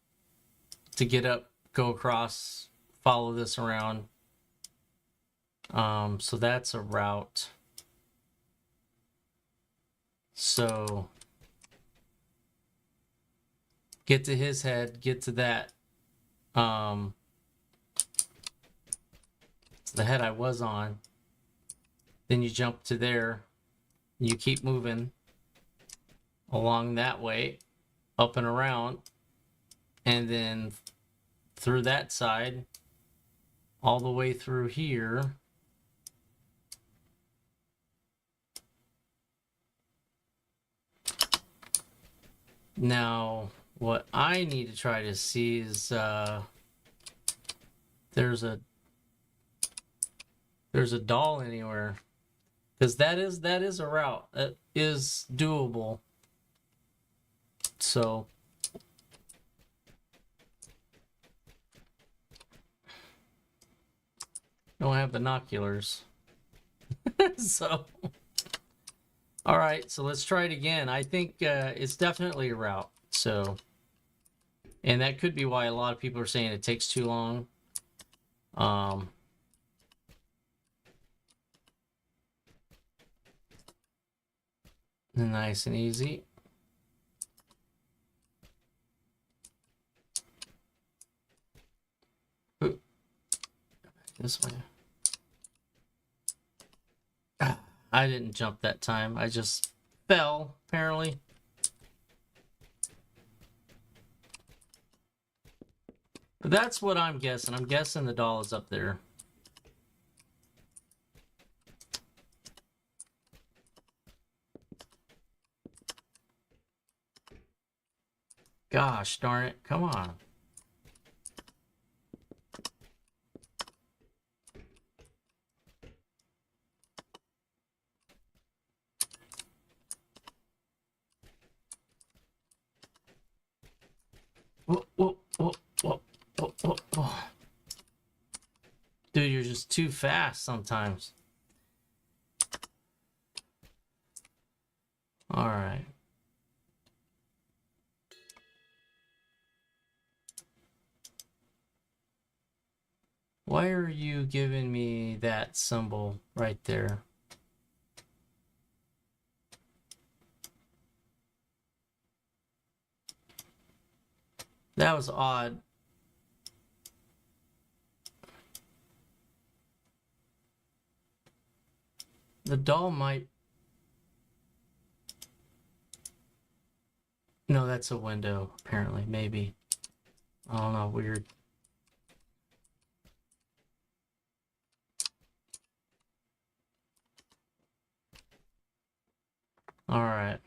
Speaker 1: to get up, go across, follow this around. So that's a route. So get to his head, get to that. It's the head I was on. Then you jump to there. You keep moving along that way, up and around, and then through that side, all the way through here. Now, what I need to try to see is there's a doll anywhere, because that is a route that is doable. So don't have binoculars. So all right, so let's try it again. I think it's definitely a route. So, and that could be why a lot of people are saying it takes too long. Nice and easy. Ooh. This way. I didn't jump that time. I just fell, apparently. But that's what I'm guessing. I'm guessing the doll is up there. Gosh darn it. Come on. Whoa, whoa, whoa, whoa, whoa, whoa, whoa. Dude, you're just too fast sometimes. All right. Why are you giving me that symbol right there? That was odd. The doll might... No, that's a window, apparently. Maybe. I don't know. Weird. Alright.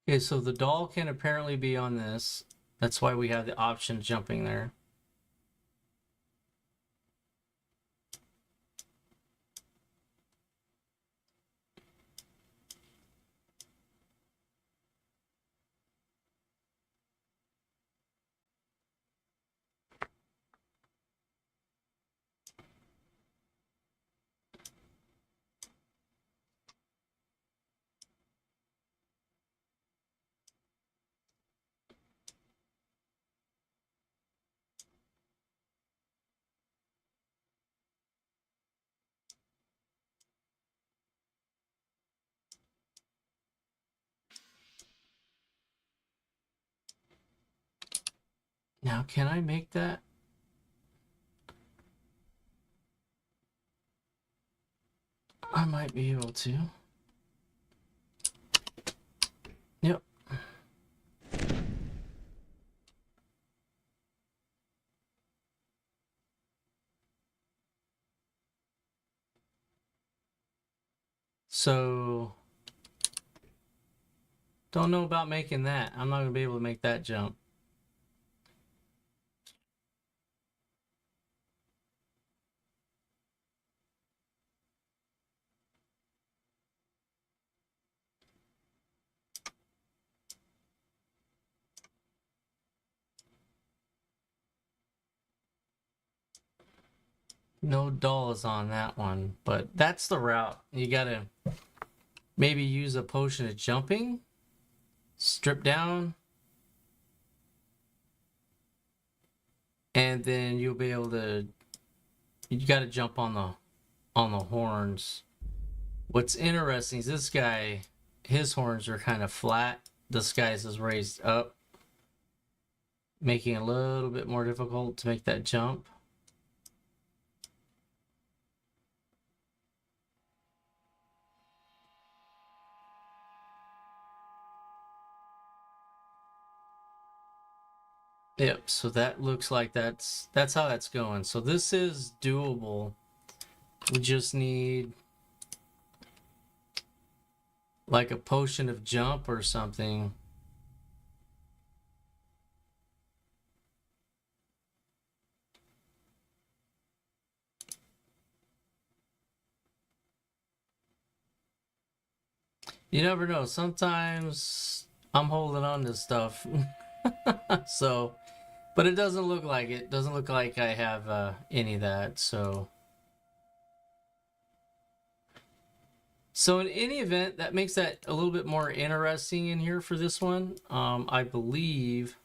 Speaker 1: Okay, so the doll can apparently be on this. That's why we have the option jumping there. Now, can I make that? I might be able to. Yep. So, don't know about making that. I'm not going to be able to make that jump. No dolls on that one, but that's the route. You gotta maybe use a potion of jumping, strip down, and then you'll be able to. You gotta jump on the horns. What's interesting is this guy, his horns are kind of flat. This guy's is raised up, making it a little bit more difficult to make that jump. Yep, so that looks like that's how that's going. So this is doable. We just need like a potion of jump or something. You never know. Sometimes I'm holding on to stuff. So, but it doesn't look like it. Doesn't look like I have any of that. So in any event, that makes that a little bit more interesting in here for this one. I believe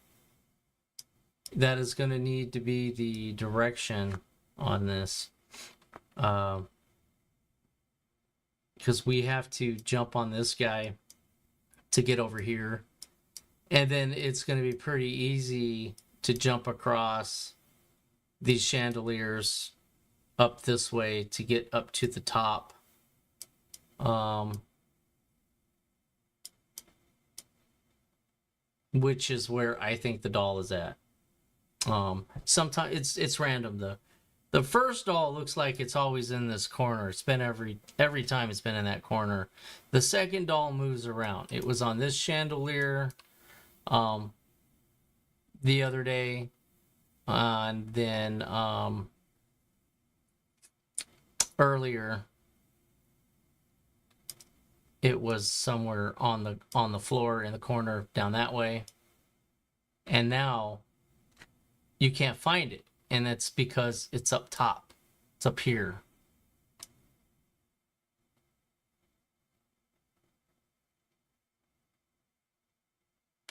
Speaker 1: that is going to need to be the direction on this. Because we have to jump on this guy to get over here. And then it's going to be pretty easy to jump across these chandeliers up this way to get up to the top. Which is where I think the doll is at. Sometimes it's random though. The first doll looks like it's always in this corner. It's been every time it's been in that corner. The second doll moves around. It was on this chandelier the other day, and then earlier it was somewhere on the floor in the corner down that way, and now you can't find it, and that's because it's up top. It's up here.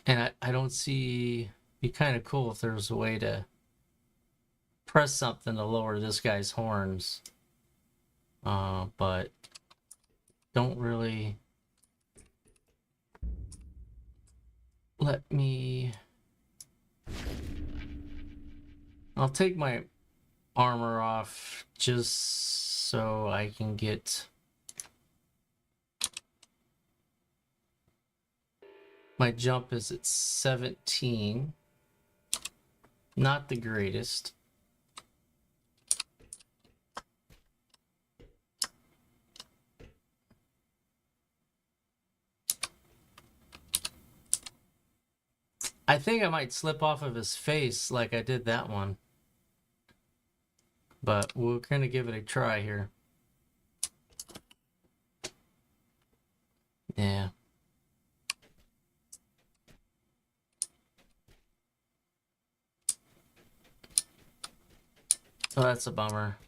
Speaker 1: And I don't see... Be kind of cool if there was a way to press something to lower this guy's horns. But don't really... Let me... I'll take my armor off just so I can get my jump is at 17. Not the greatest. I think I might slip off of his face like I did that one. But we're gonna give it a try here. Yeah. Oh, that's a bummer.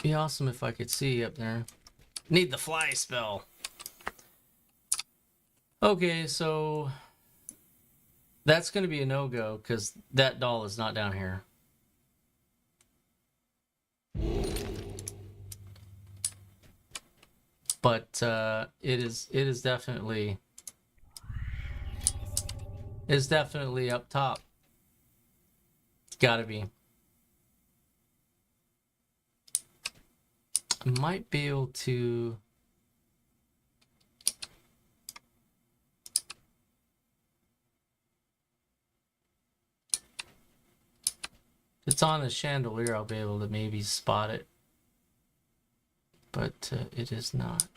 Speaker 1: Be awesome if I could see up there. Need the fly spell. Okay, so that's going to be a no-go because that doll is not down here. But it is definitely up top. It's got to be. I might be able to... If it's on the chandelier, I'll be able to maybe spot it. But it is not.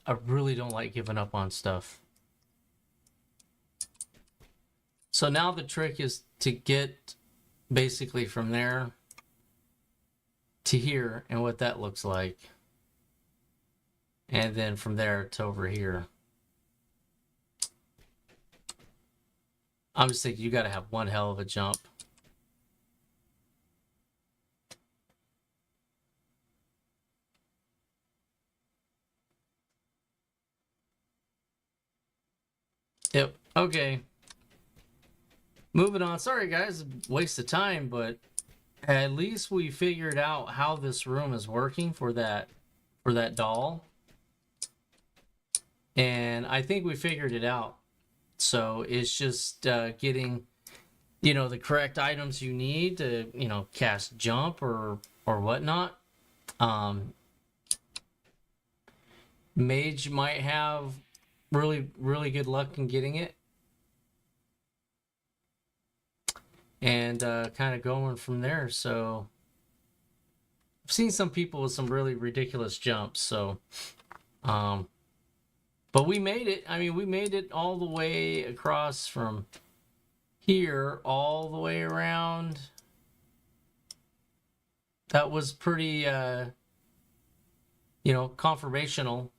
Speaker 1: I really don't like giving up on stuff. So now the trick is to get basically from there to here and what that looks like. And then from there to over here. I'm just thinking you got to have one hell of a jump. Yep. Okay. Moving on. Sorry, guys. Waste of time, but at least we figured out how this room is working for that doll. And I think we figured it out. So it's just getting, the correct items you need to, cast jump or whatnot. Mage might have really good luck in getting it. And kind of going from there. So I've seen some people with some really ridiculous jumps. So, but we made it. I mean, we made it all the way across from here all the way around. That was pretty, confirmational,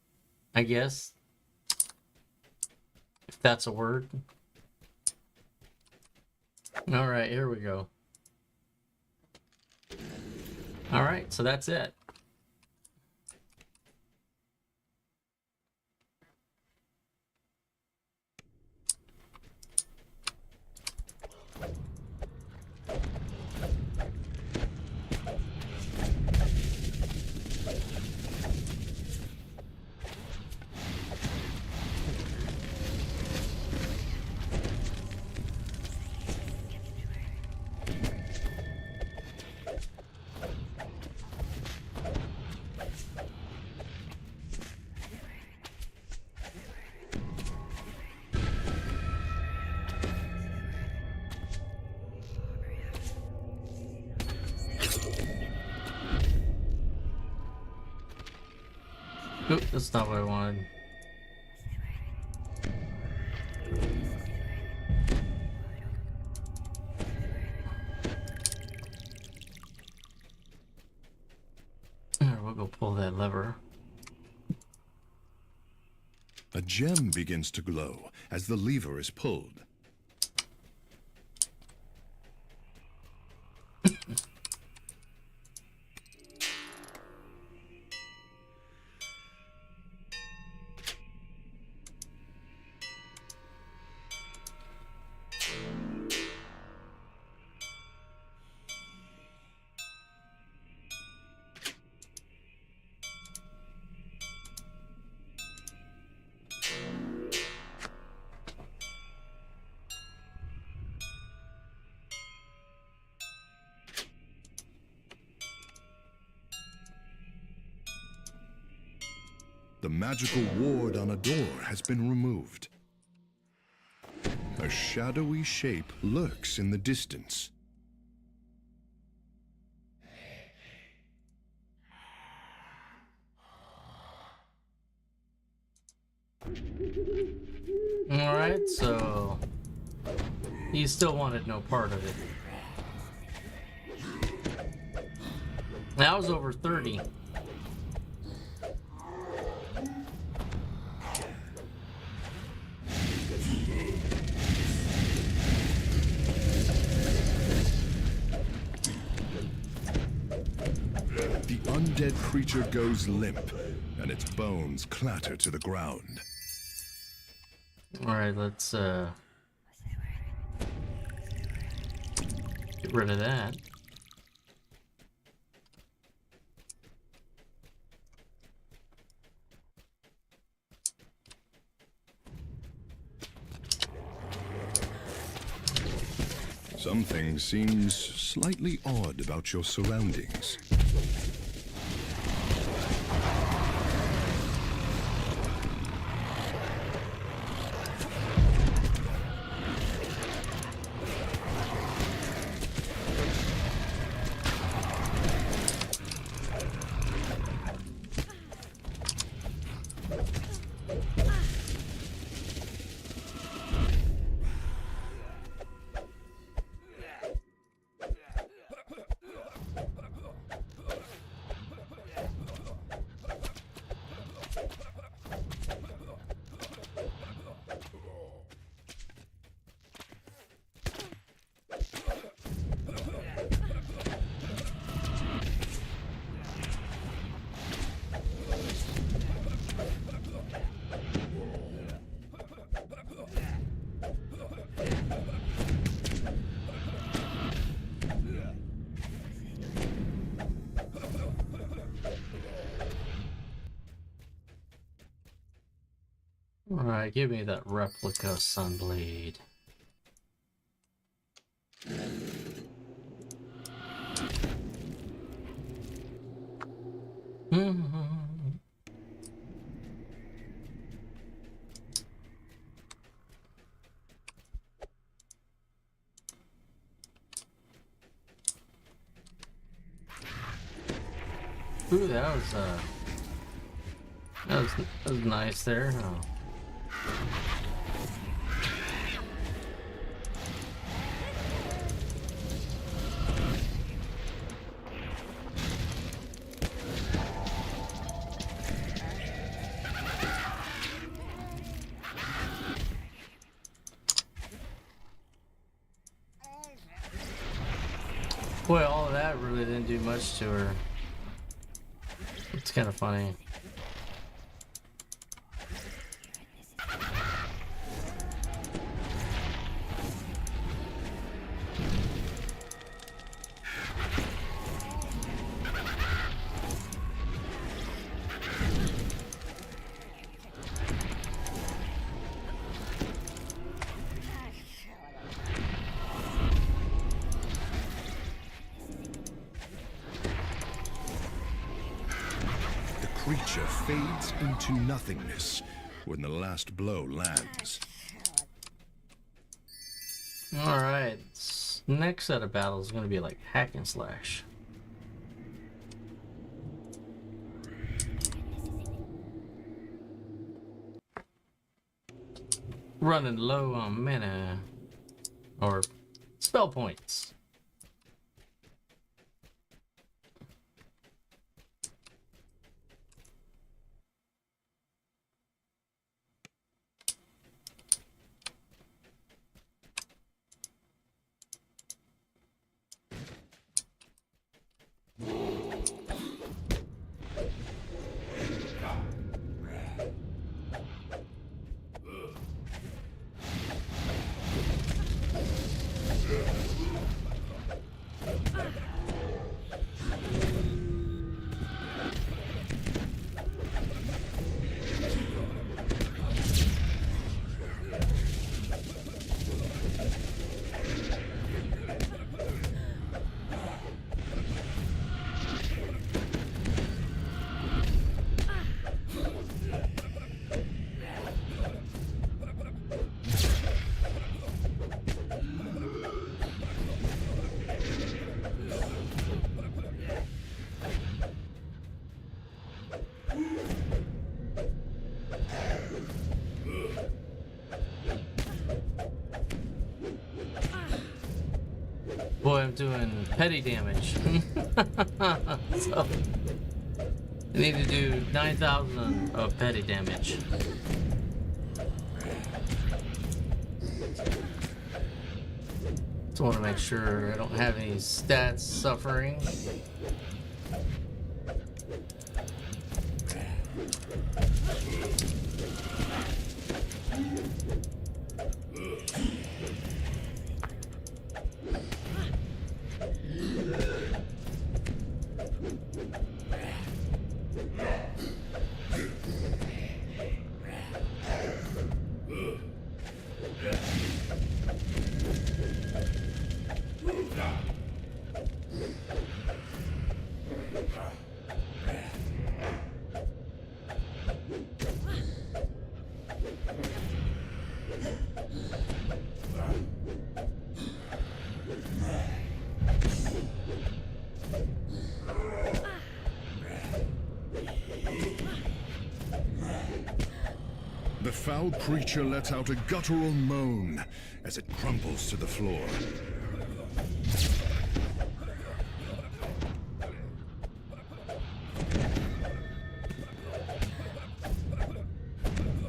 Speaker 1: I guess. If that's a word. All right, here we go. All right, so that's it. Oop, that's not what I wanted. Alright, we'll go pull that lever.
Speaker 2: A gem begins to glow as the lever is pulled. The magical ward on a door has been removed. A shadowy shape lurks in the distance.
Speaker 1: Alright, so he still wanted no part of it. That was over 30.
Speaker 2: The undead creature goes limp, and its bones clatter to the ground.
Speaker 1: Alright, let's get rid of that.
Speaker 2: Something seems slightly odd about your surroundings.
Speaker 1: Alright, give me that replica Sunblade. Ooh, that was nice there. Oh. Boy, all of that really didn't do much to her. It's kind of funny.
Speaker 2: Creature fades into nothingness when the last blow lands.
Speaker 1: Alright, next set of battles is going to be like hack and slash. running low on mana or spell points. Boy, I'm doing petty damage. So I need to do 9,000 of petty damage. Just want to make sure I don't have any stats suffering.
Speaker 2: The foul creature lets out a guttural moan as it crumbles to the floor.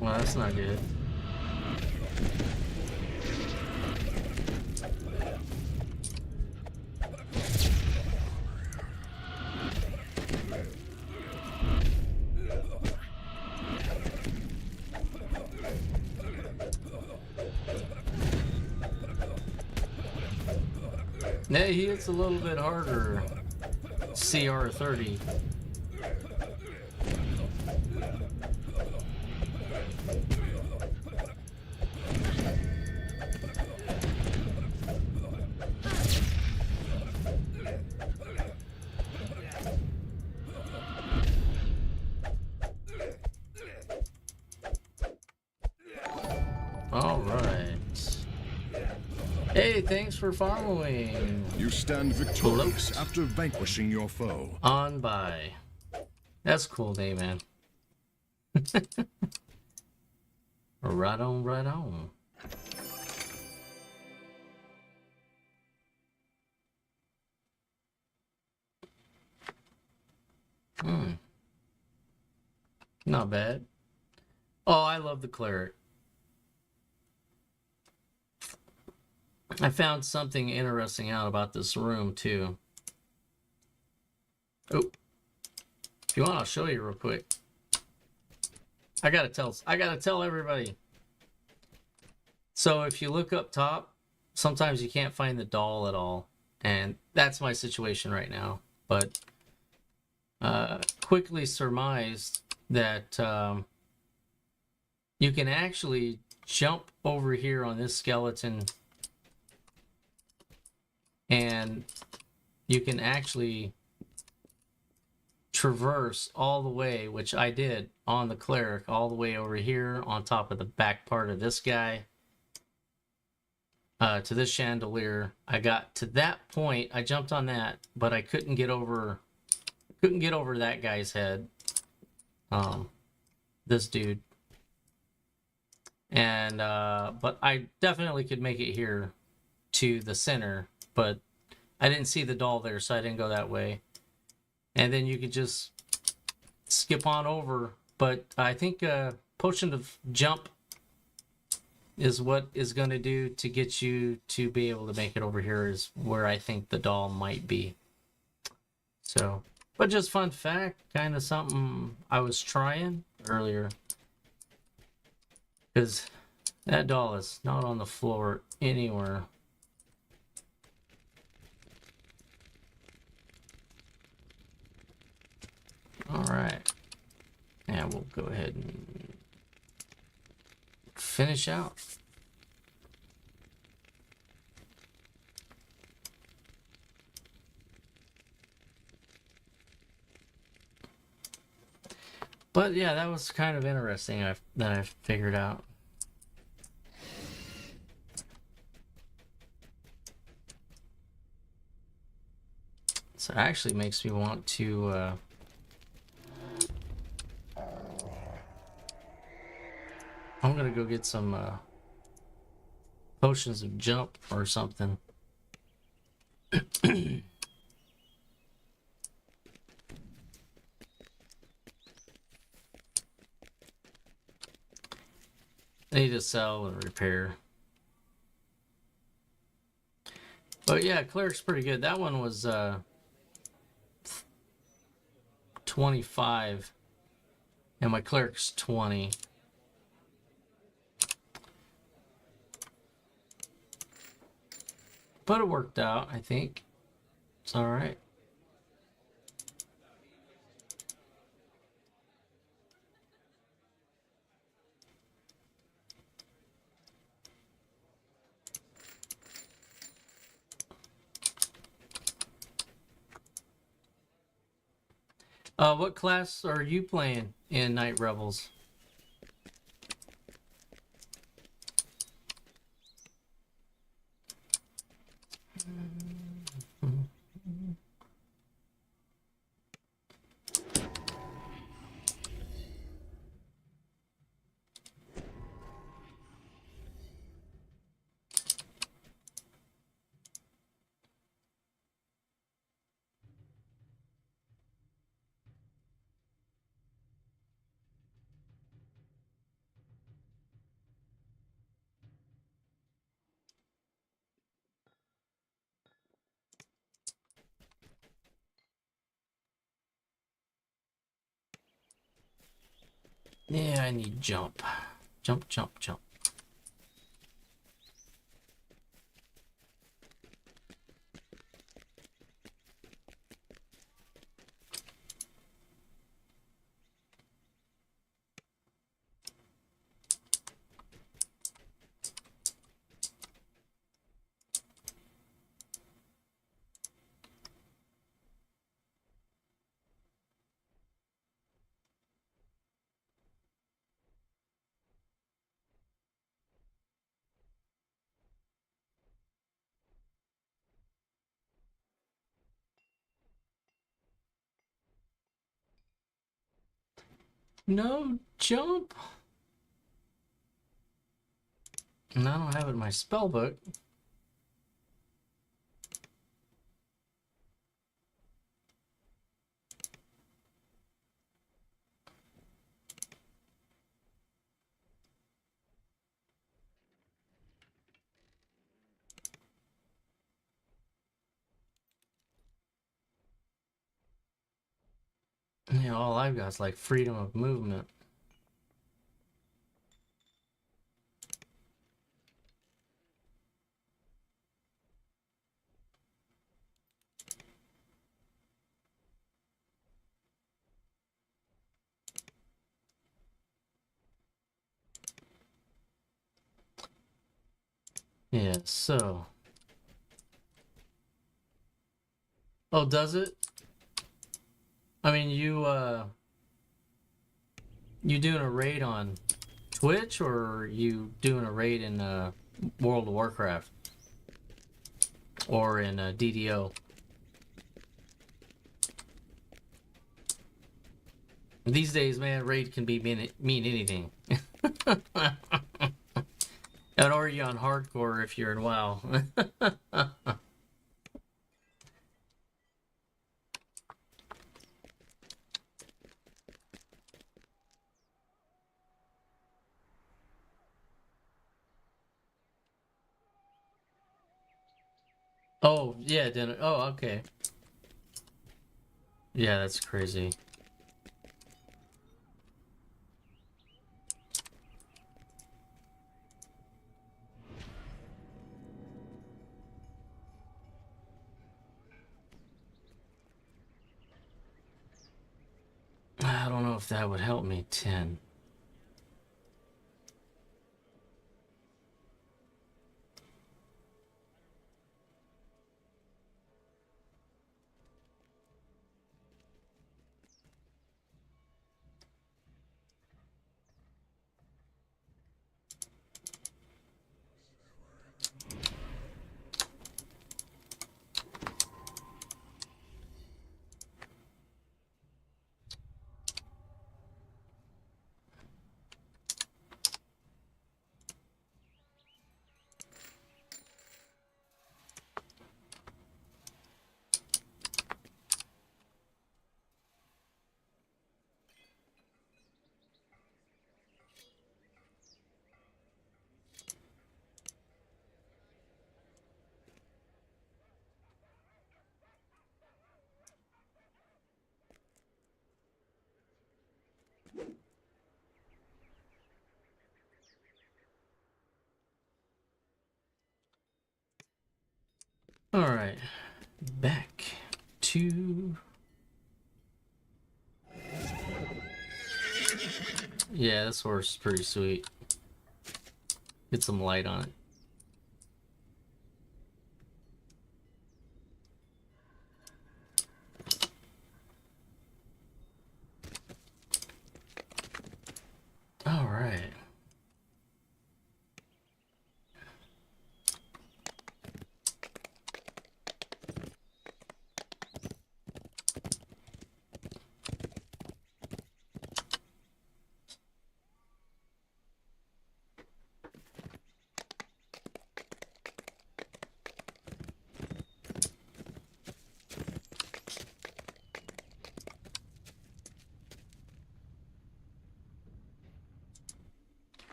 Speaker 1: Well, that's not good. Yeah, he hits a little bit harder. CR 30. All right. Hey, thanks for following.
Speaker 2: You stand victorious after vanquishing your foe.
Speaker 1: On by. That's a cool name, man. Right on, right on. Not bad. Oh, I love the Cleric. I found something interesting out about this room too. Oh, if you want, I'll show you real quick. I gotta tell everybody. So if you look up top, sometimes you can't find the doll at all, and that's my situation right now. But quickly surmised that you can actually jump over here on this skeleton. And you can actually traverse all the way, which I did on the Cleric, all the way over here on top of the back part of this guy to this chandelier. I got to that point, I jumped on that, but I couldn't get over that guy's head. This dude. And but I definitely could make it here to the center, but I didn't see the doll there, so I didn't go that way. And then you could just skip on over. But I think potion of jump is what is going to do to get you to be able to make it over here, is where I think the doll might be. So, but just fun fact, kind of something I was trying earlier. Because that doll is not on the floor anywhere. Alright. And we'll go ahead and finish out. But yeah, that was kind of interesting that I figured out. So it actually makes me want to I'm gonna go get some potions of jump or something. They need to sell and repair. But yeah, Cleric's pretty good. That one was 25 and my Cleric's 20. But it worked out, I think. It's all right. What class are you playing in Night Revels? Yeah, I need jump. Jump, jump, jump. No jump. And I don't have it in my spell book. Yeah, all I've got is like freedom of movement. Yeah, so. Oh, does it? I mean, you doing a raid on Twitch, or are you doing a raid in World of Warcraft or in DDO? These days, man, raid can be mean anything. Or are you on hardcore if you're in WoW? Oh, yeah, then. Oh, okay. Yeah, that's crazy. I don't know if that would help me. 10. Alright. Back to... Yeah, this horse is pretty sweet. Get some light on it. Alright.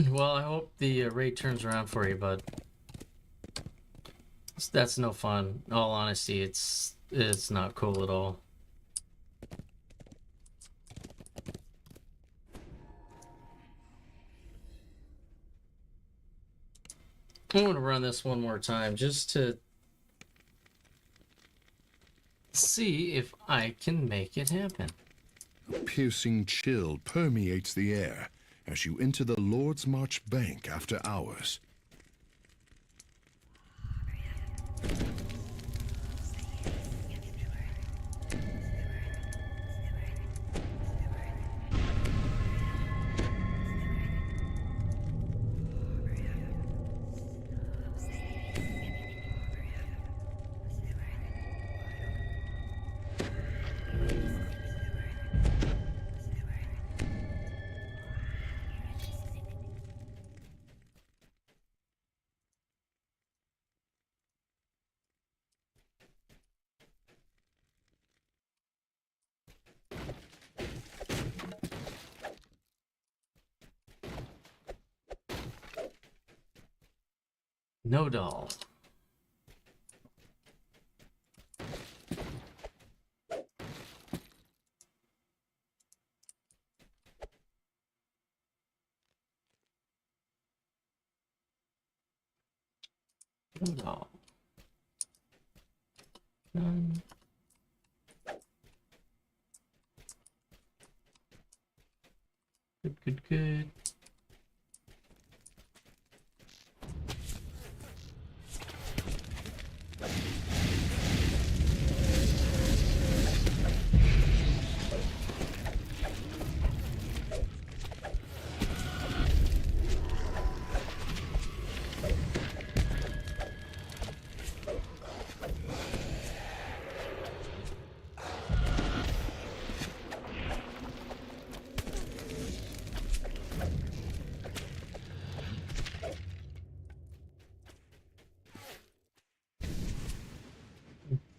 Speaker 1: Well, I hope the raid turns around for you, bud. That's no fun. In all honesty, it's not cool at all. I'm gonna run this one more time just to see if I can make it happen.
Speaker 2: A piercing chill permeates the air as you enter the Lord's March Bank after hours.
Speaker 1: No doll. No doll. None. Good.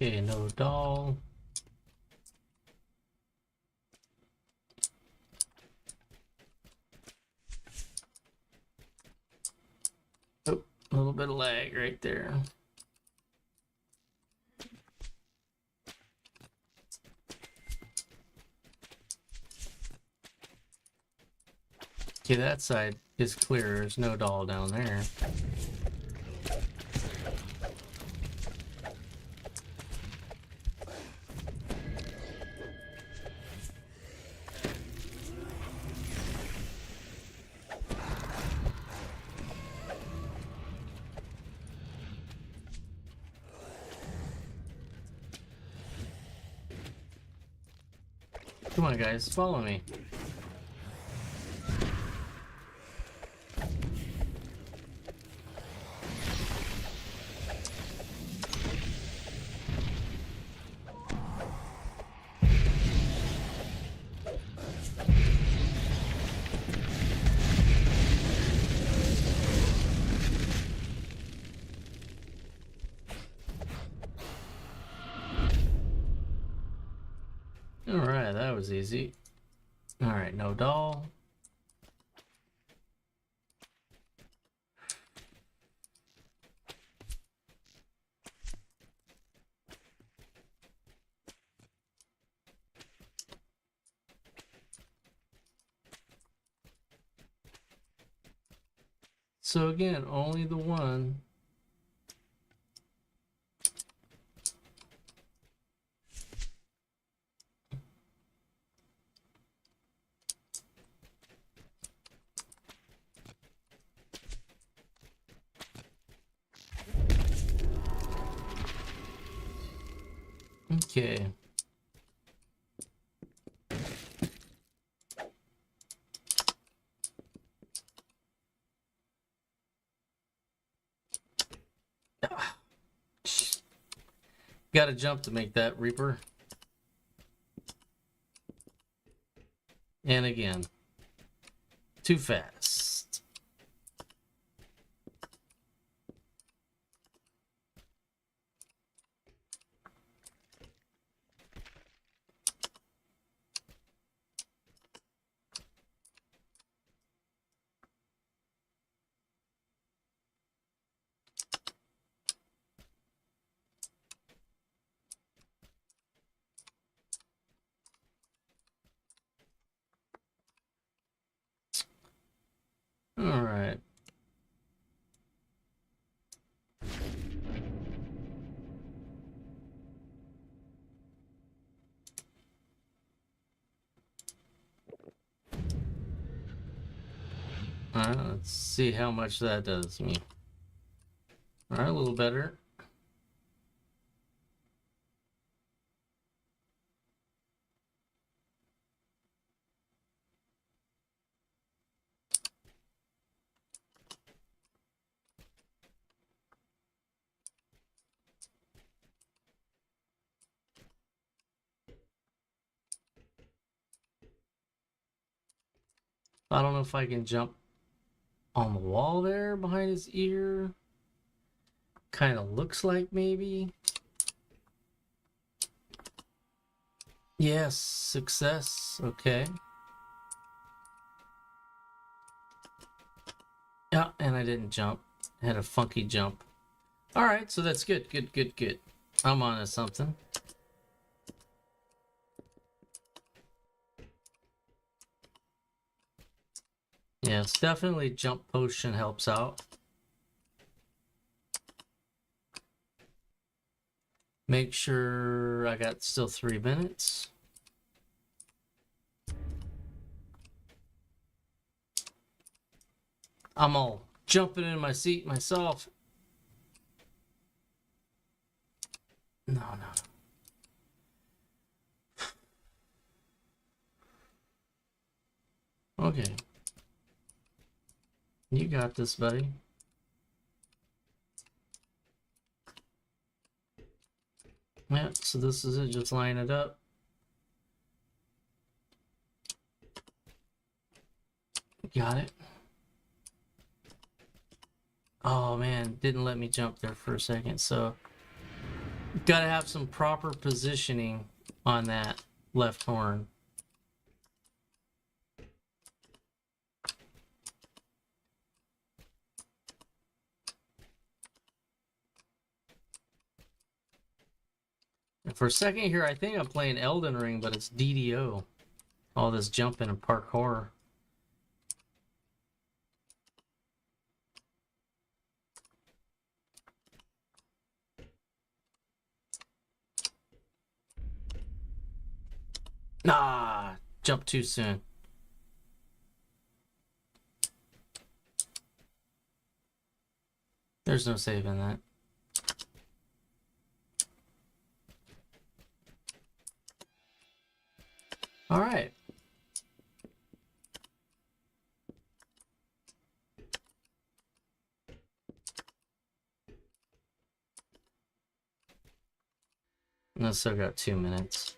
Speaker 1: Okay, no doll. Oh, a little bit of lag right there. Okay, that side is clear. There's no doll down there. Come on, guys, follow me. Alright, that was easy. Alright, no doll. So again, only the one. Okay. Gotta jump to make that Reaper. And again. Too fast. All right. All right, let's see how much that does me. All right, a little better. I don't know if I can jump on the wall there behind his ear. Kind of looks like maybe. Yes, success. Okay. Yeah, and I didn't jump. I had a funky jump. All right, so that's good. Good, good, good. I'm on to something. Yes, definitely jump potion helps out. Make sure I got still 3 minutes. I'm all jumping in my seat myself. No, no. Okay. You got this, buddy. Yeah, so this is it. Just line it up. Got it. Oh man, didn't let me jump there for a second. So Gotta have some proper positioning on that left horn. And for a second here, I think I'm playing Elden Ring, but it's DDO. All this jumping and parkour. Ah, jump too soon. There's no saving that. All right. And I still got 2 minutes.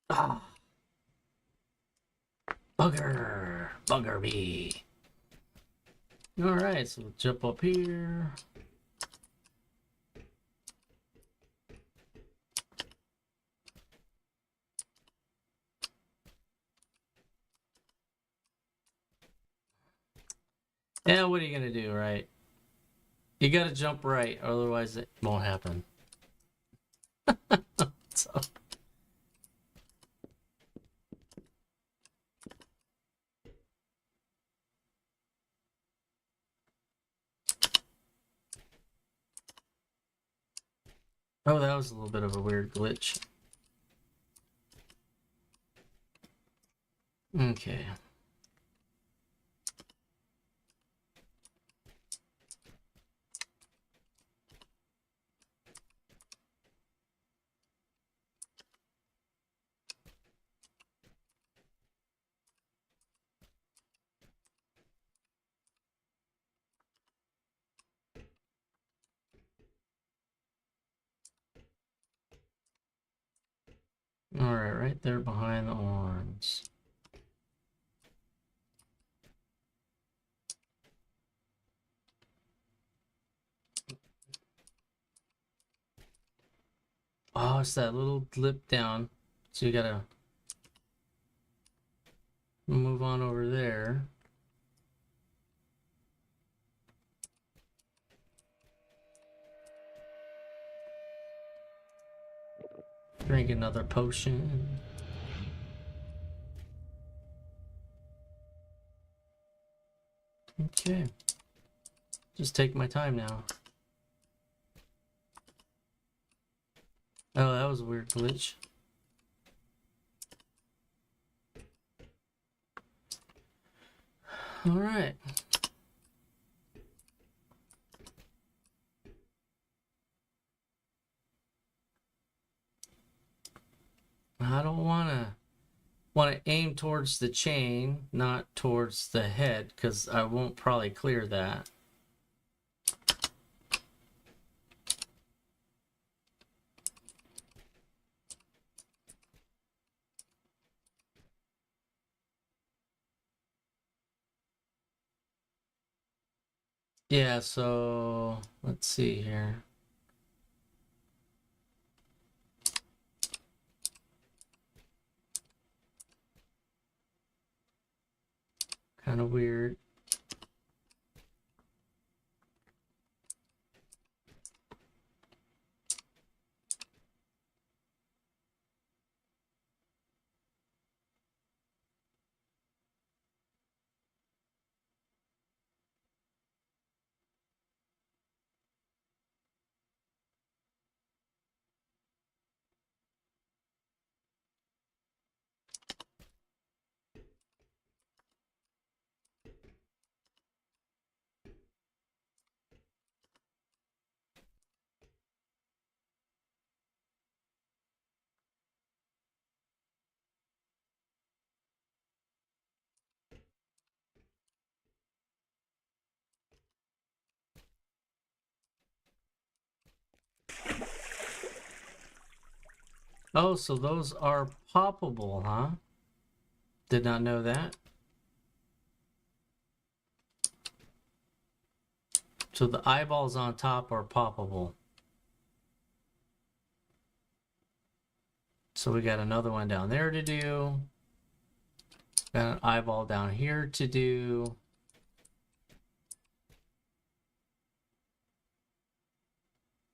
Speaker 1: Ah, bugger me. All right, so we'll jump up here. Yeah, what are you gonna do, right? You gotta jump right, otherwise it won't happen. So. Oh, that was a little bit of a weird glitch. Okay. Alright, right there behind the arms. Oh, it's that little dip down. So you gotta move on over there. Drink another potion. Okay. Just take my time now. Oh, that was a weird glitch. Alright. I don't wanna aim towards the chain, not towards the head, because I won't probably clear that. Yeah, so let's see here. Kind of weird. Oh, so those are poppable, huh? Did not know that. So the eyeballs on top are poppable. So we got another one down there to do. Got an eyeball down here to do.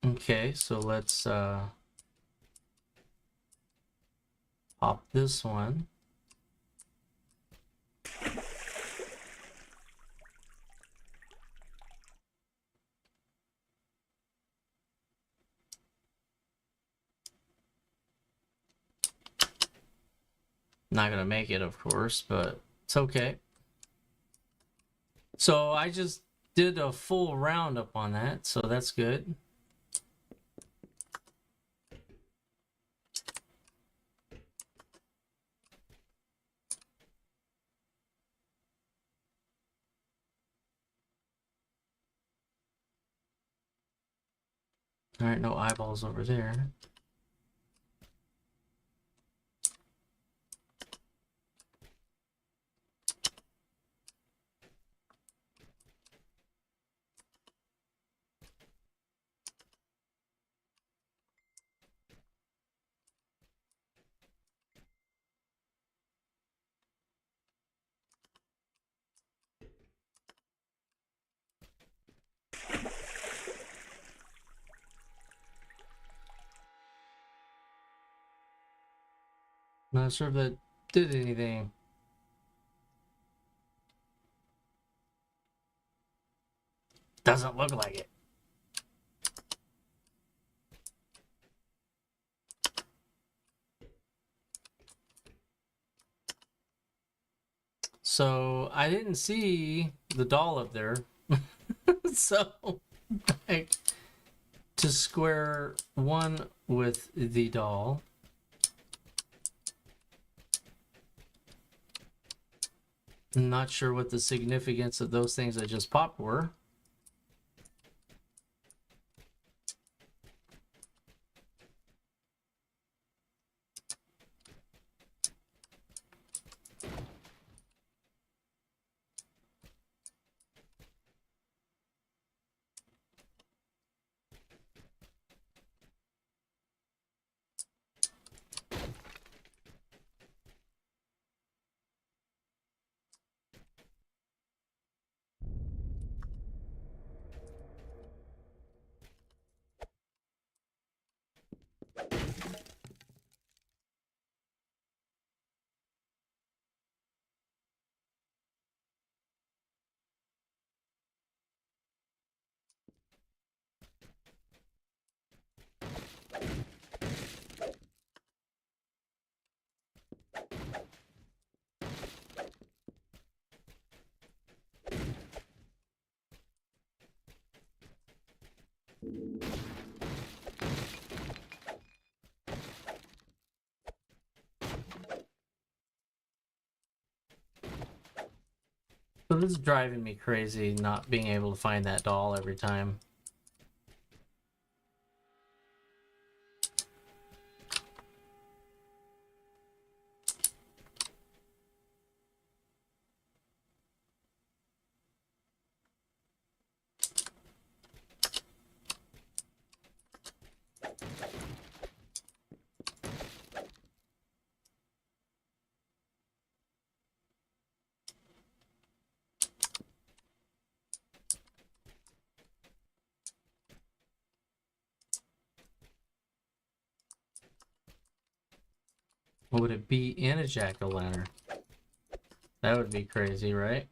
Speaker 1: Okay, so let's pop this one. Not gonna make it, of course, but it's okay. So I just did a full roundup on that, so that's good. All right, no eyeballs over there. Not sure if that did anything. Doesn't look like it. So I didn't see the doll up there. So back to square one with the doll. Not sure what the significance of those things that just popped were. So this is driving me crazy, not being able to find that doll every time. Would it be in a jack-o'-lantern? That would be crazy, right?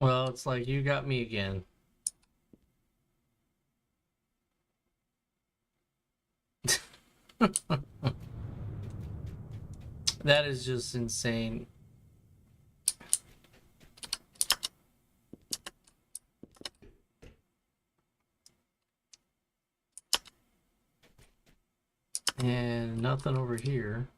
Speaker 1: Well, it's like you got me again. That is just insane. And nothing over here.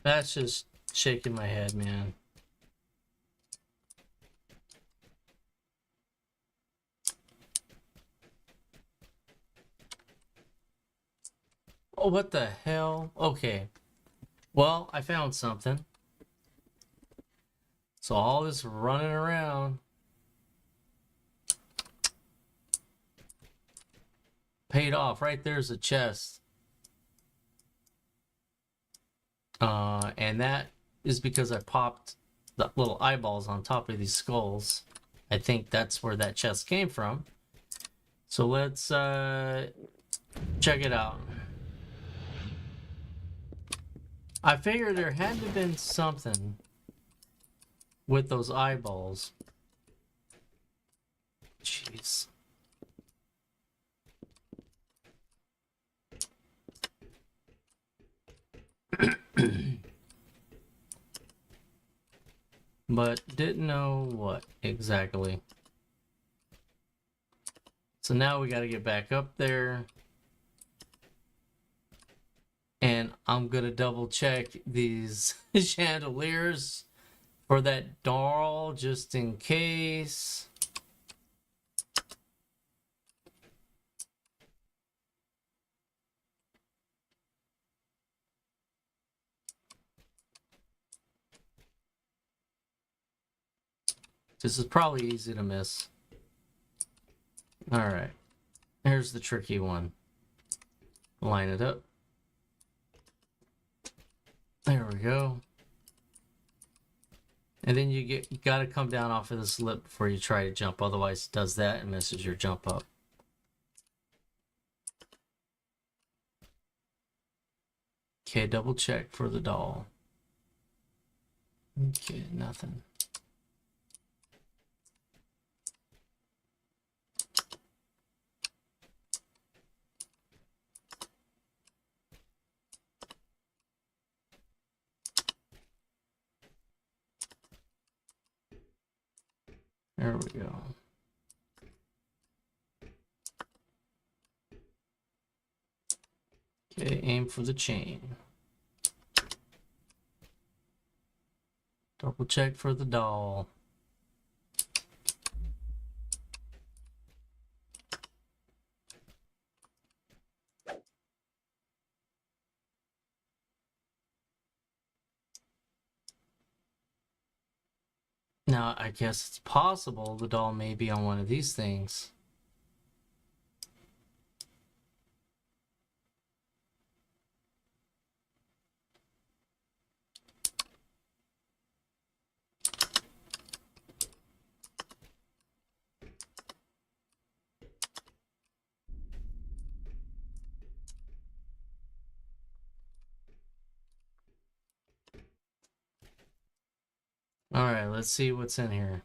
Speaker 1: That's just shaking my head, man. Oh, what the hell? Okay. Well, I found something. So all this running around paid off. Right there's a chest. And that is because I popped the little eyeballs on top of these skulls. I think that's where that chest came from. So let's check it out. I figured there had to have been something with those eyeballs. Jeez. But didn't know what exactly. So now we got to get back up there. And I'm going to double check these chandeliers for that doll just in case. This is probably easy to miss. Alright. Here's the tricky one. Line it up. There we go. And then you gotta come down off of this lip before you try to jump. Otherwise it does that and misses your jump up. Okay, double check for the doll. Okay, nothing. There we go. Okay, aim for the chain. Double check for the doll. Now, I guess it's possible the doll may be on one of these things. Alright, let's see what's in here.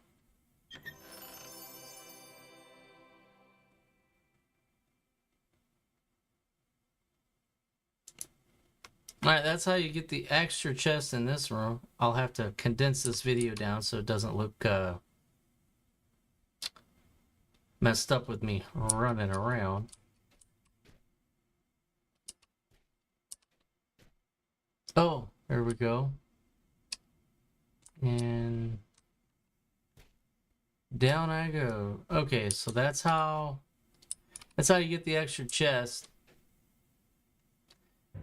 Speaker 1: Alright, that's how you get the extra chest in this room. I'll have to condense this video down so it doesn't look messed up with me running around. Oh, there we go. And down I go. Okay, so that's how you get the extra chest.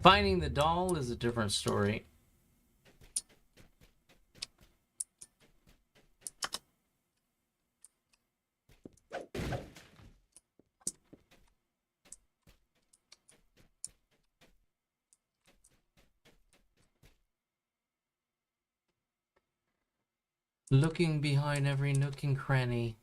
Speaker 1: Finding the doll is a different story. Looking behind every nook and cranny.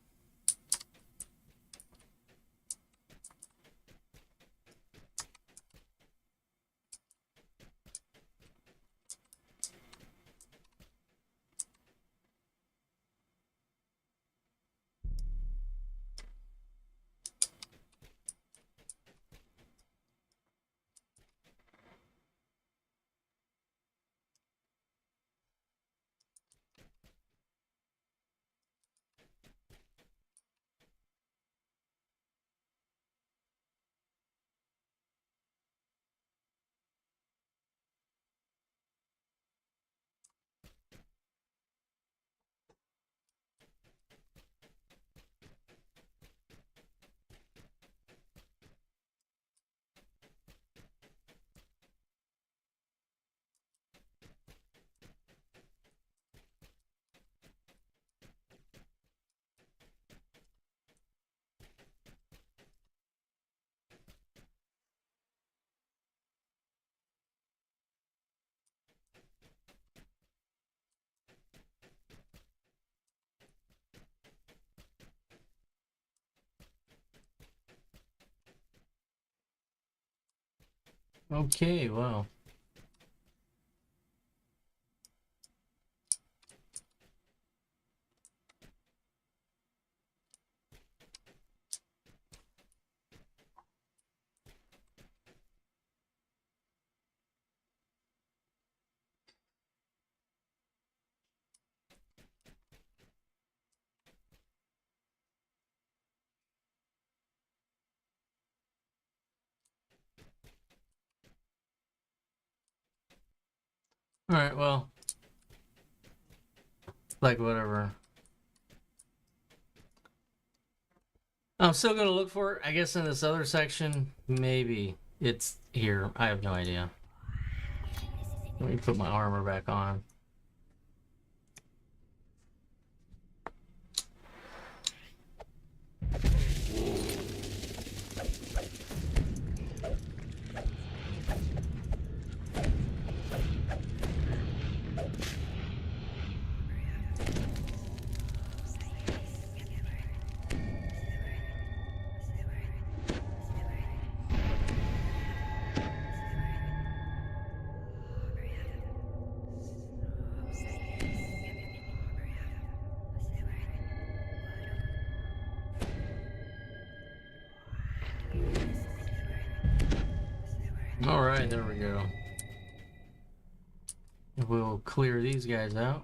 Speaker 1: Okay, well. Alright, well. Like, whatever. I'm still gonna look for it. I guess in this other section, maybe it's here. I have no idea. Let me put my armor back on. Alright, there we go. We'll clear these guys out.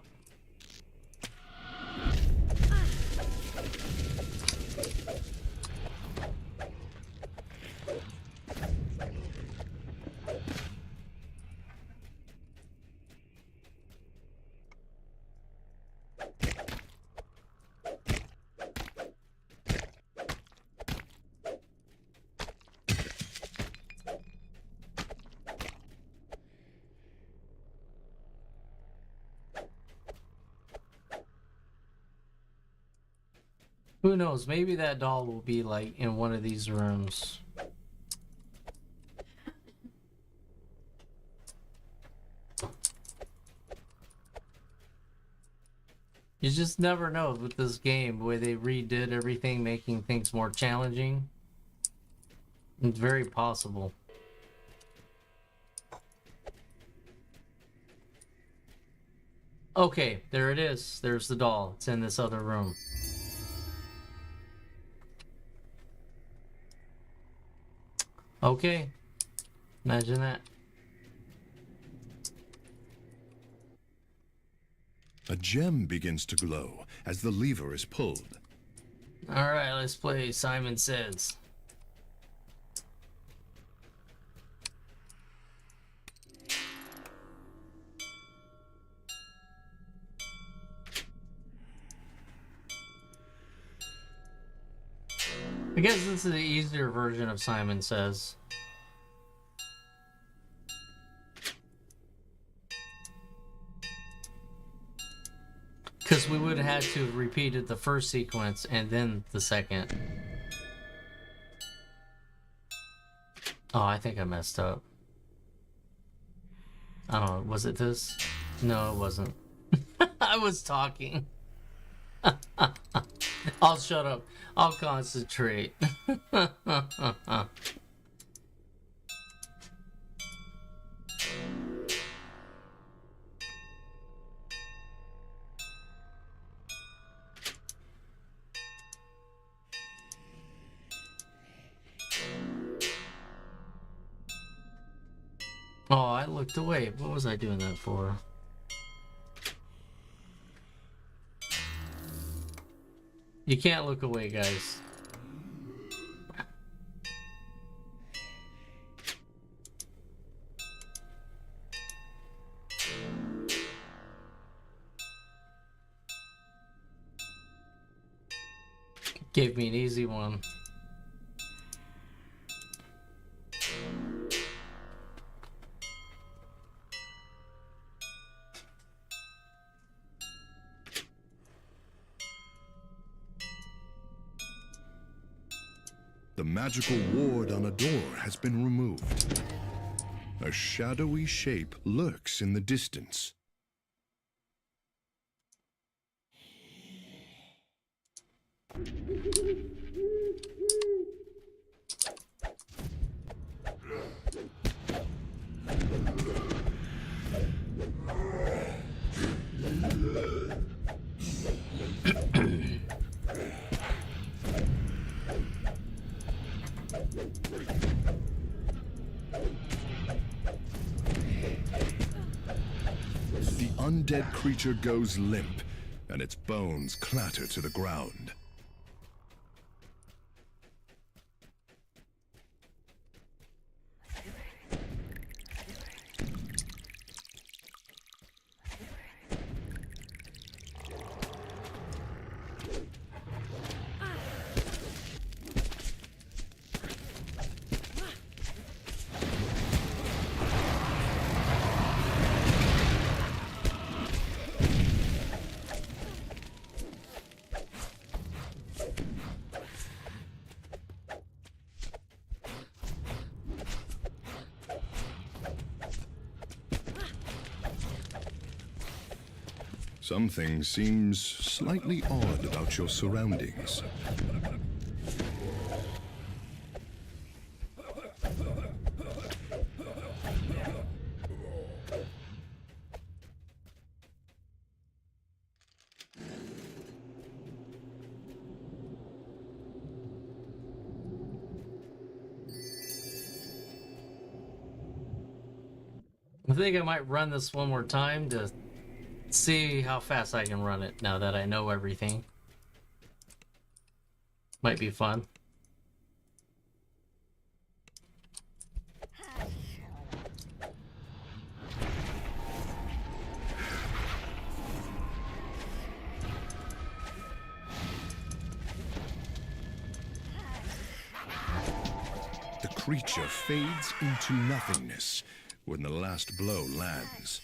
Speaker 1: Who knows? Maybe that doll will be like in one of these rooms. You just never know with this game, the way they redid everything, making things more challenging. It's very possible. Okay, there it is. There's the doll. It's in this other room. Okay. Imagine that.
Speaker 2: A gem begins to glow as the lever is pulled.
Speaker 1: Alright, let's play Simon Says. I guess this is the easier version of Simon Says. Because we would have had to have repeated the first sequence and then the second. Oh, I think I messed up. I don't know, was it this? No, it wasn't. I was talking. I'll shut up. I'll concentrate. Oh, I looked away. What was I doing that for? You can't look away, guys. Gave me an easy one.
Speaker 2: The magical ward on a door has been removed. A shadowy shape lurks in the distance. The undead creature goes limp, and its bones clatter to the ground. Something seems slightly odd about your surroundings.
Speaker 1: I think I might run this one more time to see how fast I can run it now that I know everything. Might be fun.
Speaker 2: The creature fades into nothingness when the last blow lands.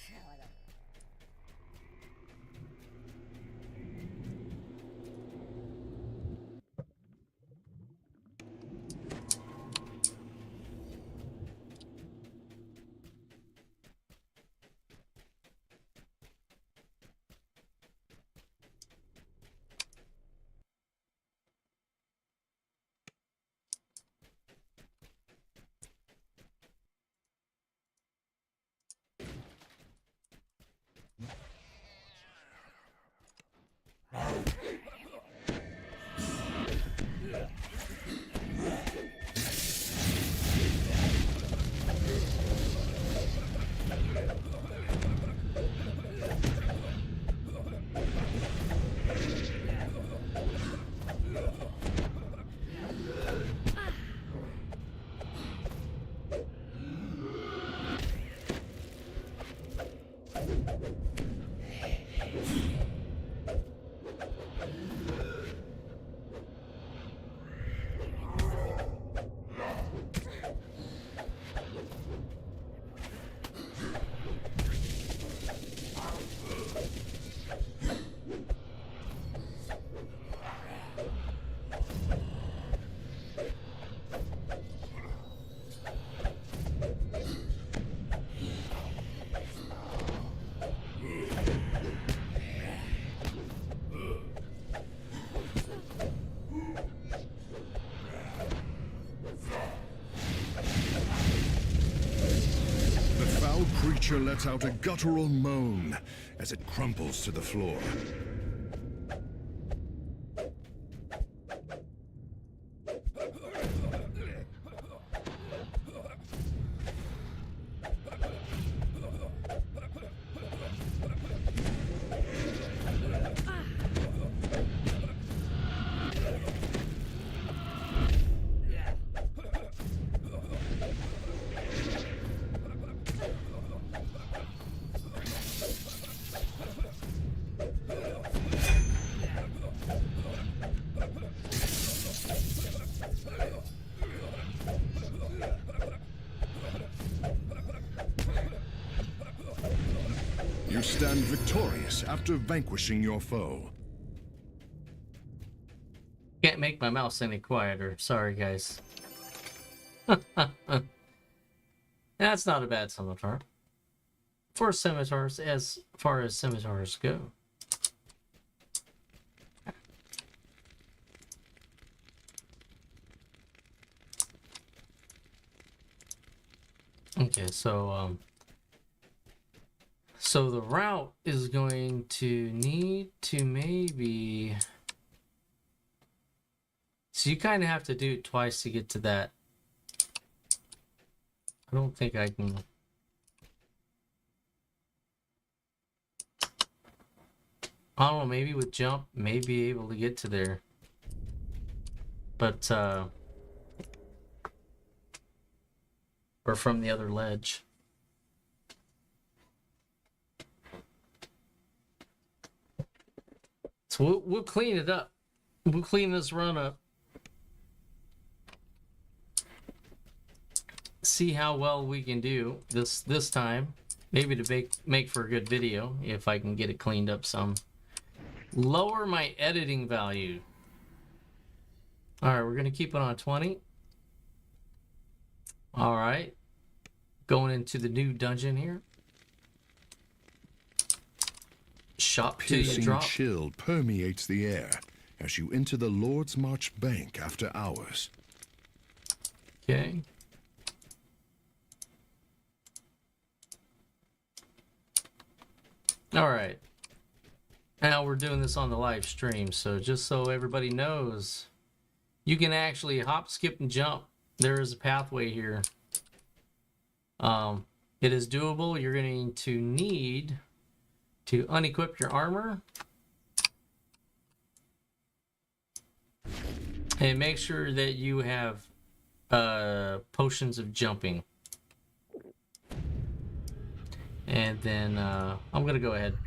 Speaker 2: Creature lets out a guttural moan as it crumples to the floor. You stand victorious after vanquishing your foe.
Speaker 1: Can't make my mouse any quieter. Sorry, guys. That's not a bad scimitar. For scimitars, as far as scimitars go. Okay, so the route is going to need to maybe... So you kind of have to do it twice to get to that. I don't think I can... I don't know, maybe with jump, may be able to get to there. But, or from the other ledge. So we'll clean it up. We'll clean this run up. See how well we can do this time. Maybe to make for a good video if I can get it cleaned up some. Lower my editing value. All right, we're gonna keep it on 20. All right, going into the new dungeon here. Shop till you
Speaker 2: Piercing
Speaker 1: drop.
Speaker 2: chill permeates the air as you enter the Lord's March Bank after hours.
Speaker 1: Okay. All right. Now we're doing this on the live stream, so just so everybody knows, you can actually hop, skip, and jump. There is a pathway here. It is doable. You're going to need to unequip your armor and make sure that you have potions of jumping. And then I'm gonna go ahead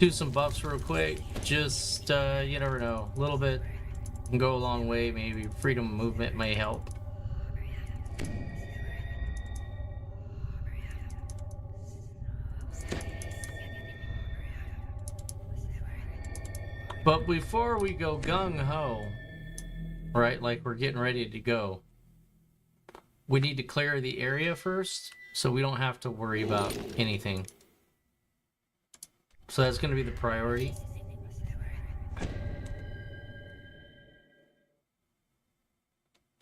Speaker 1: do some buffs real quick. Just you never know, a little bit can go a long way. Maybe freedom of movement may help. But before we go gung-ho, right, like we're getting ready to go, we need to clear the area first so we don't have to worry about anything. So that's going to be the priority.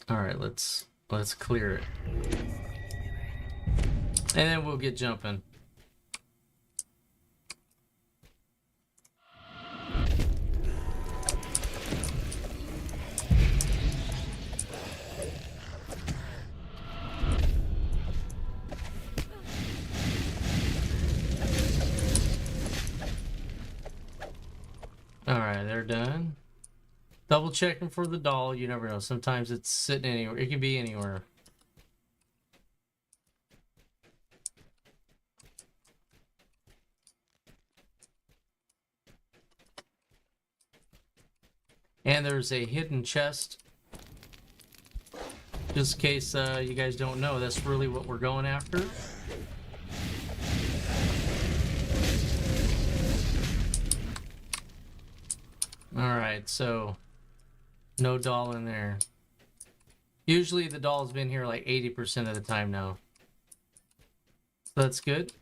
Speaker 1: All right, let's clear it. And then we'll get jumping. Alright, they're done. Double checking for the doll. You never know. Sometimes it's sitting anywhere. It can be anywhere. And there's a hidden chest. Just in case you guys don't know, that's really what we're going after. Alright, so no doll in there. Usually the doll's been here like 80% of the time now. So that's good.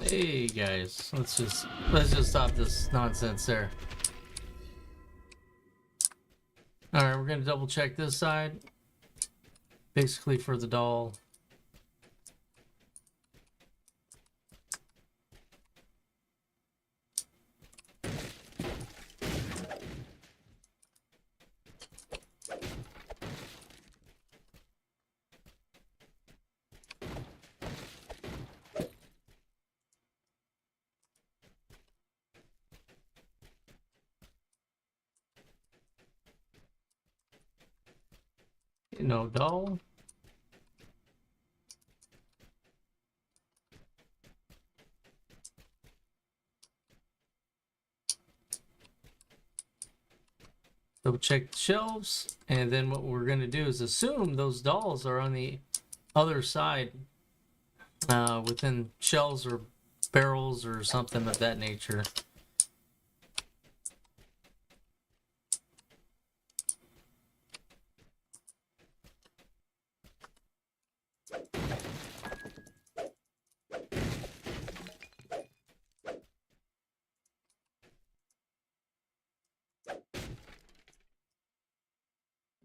Speaker 1: Hey guys, let's just stop this nonsense there. Alright, we're gonna double check this side. Basically for the doll. No doll. Double check the shelves, and then what we're going to do is assume those dolls are on the other side, within shelves or barrels or something of that nature.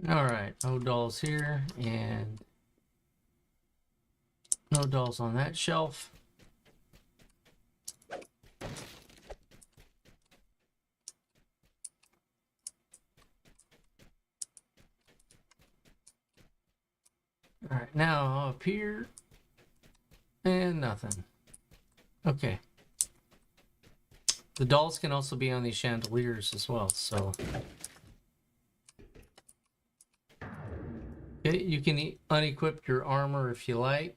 Speaker 1: Alright, no dolls here, and no dolls on that shelf. Alright, now up here, and nothing. Okay. The dolls can also be on these chandeliers as well, so... Okay, you can unequip your armor if you like.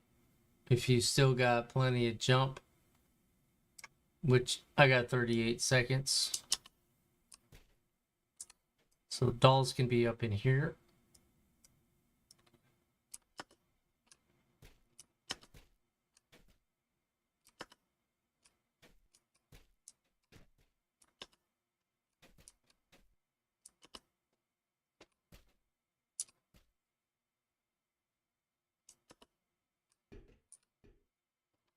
Speaker 1: If you still got plenty of jump. Which, I got 38 seconds. So dolls can be up in here.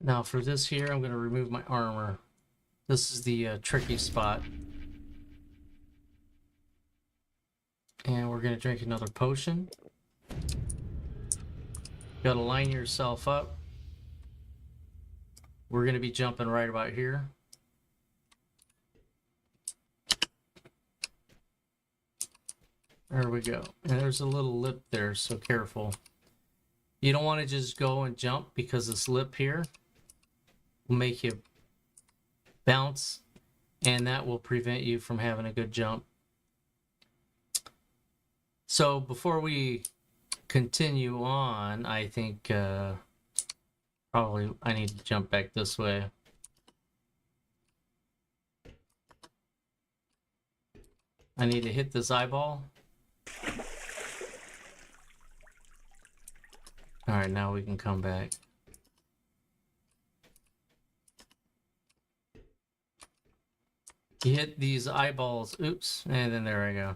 Speaker 1: Now for this here, I'm going to remove my armor. This is the tricky spot. And we're going to drink another potion. Got to line yourself up. We're going to be jumping right about here. There we go. And there's a little lip there, so careful. You don't want to just go and jump because this lip here will make you bounce, and that will prevent you from having a good jump. So before we continue on, I think probably I need to jump back this way. I need to hit this eyeball. Alright, now we can come back. You hit these eyeballs, oops, and then there I go.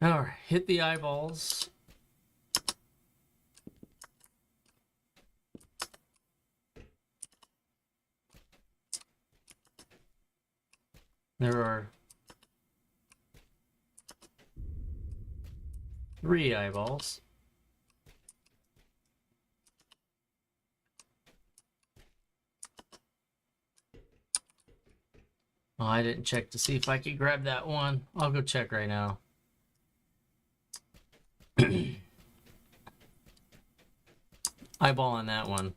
Speaker 1: Alright, hit the eyeballs. There are 3 eyeballs. Oh, I didn't check to see if I could grab that one. I'll go check right now. Eyeball on that one.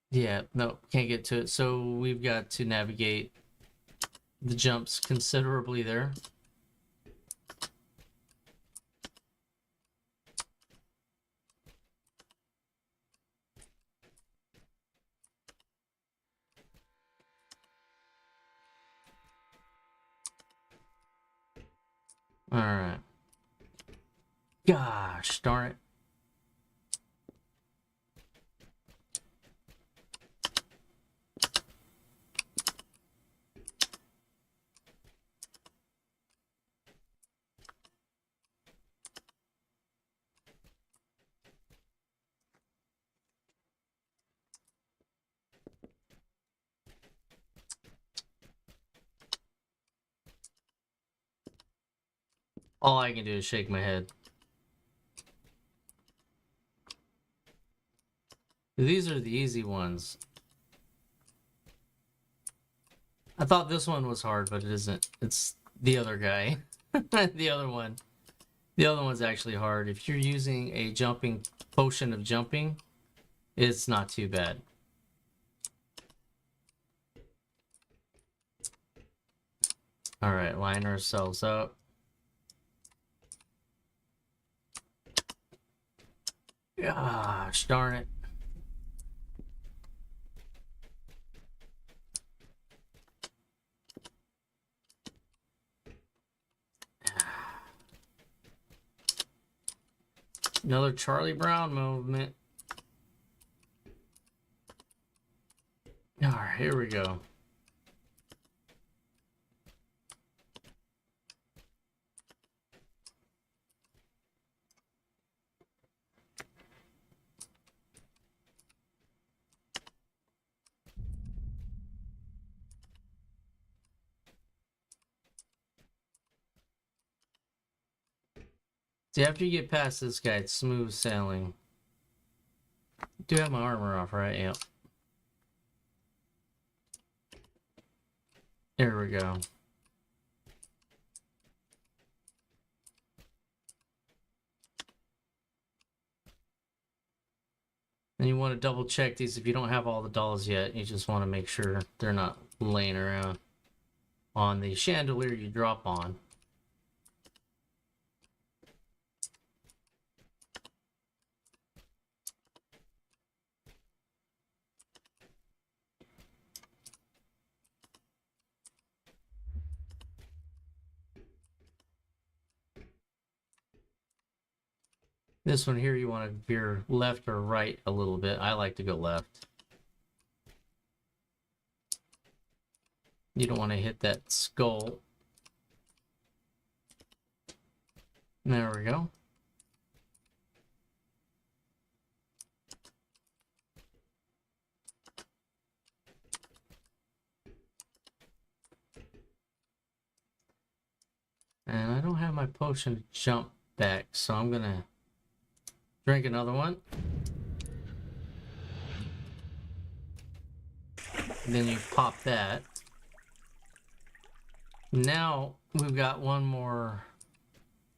Speaker 1: Yeah, no, can't get to it. So we've got to navigate the jumps considerably there. All right. Gosh darn it. All I can do is shake my head. These are the easy ones. I thought this one was hard, but it isn't. It's the other guy. The other one. The other one's actually hard. If you're using a jumping potion of jumping, it's not too bad. Alright, line ourselves up. Gosh darn it. Another Charlie Brown movement. Alright, here we go. See, after you get past this guy, it's smooth sailing. Do have my armor off, right? Yep. There we go. And you want to double check these if you don't have all the dolls yet. You just want to make sure they're not laying around on the chandelier you drop on. This one here, you want to veer left or right a little bit. I like to go left. You don't want to hit that skull. There we go. And I don't have my potion to jump back, so I'm gonna drink another one. And then you pop that. Now we've got one more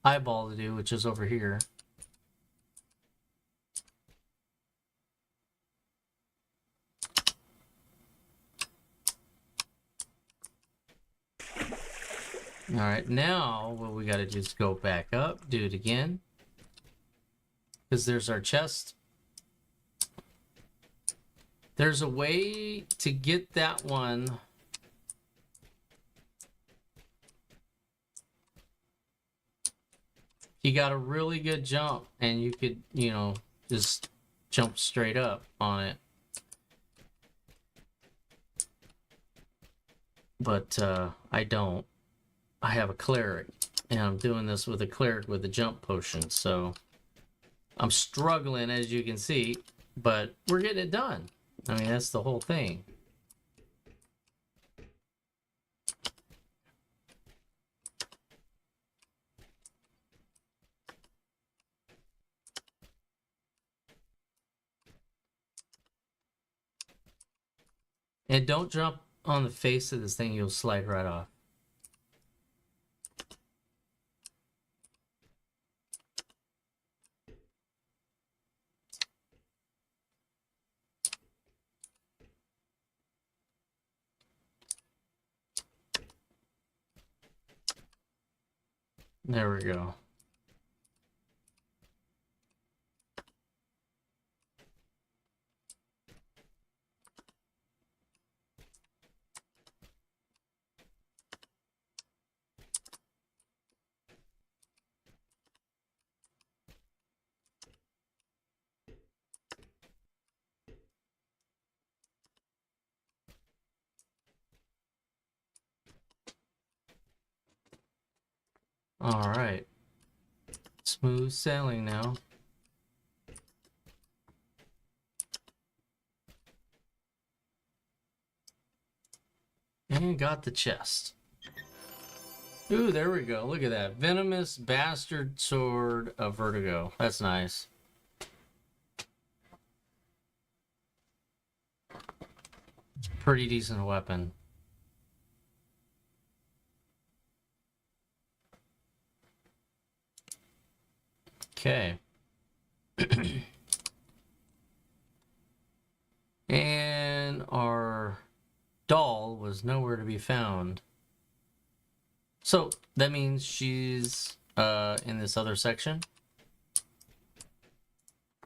Speaker 1: eyeball to do, which is over here. All right, now what we got to do is go back up, do it again, because there's our chest. There's a way to get that one. You got a really good jump, and you could, you know, just jump straight up on it. But I don't. I have a cleric, and I'm doing this with a cleric with a jump potion, so I'm struggling, as you can see, but we're getting it done. I mean, that's the whole thing. And don't jump on the face of this thing, you'll slide right off. There we go. All right. Smooth sailing now. And got the chest. Ooh, there we go. Look at that. Venomous Bastard Sword of Vertigo. That's nice. Pretty decent weapon. Okay. And our doll was nowhere to be found. So that means she's in this other section.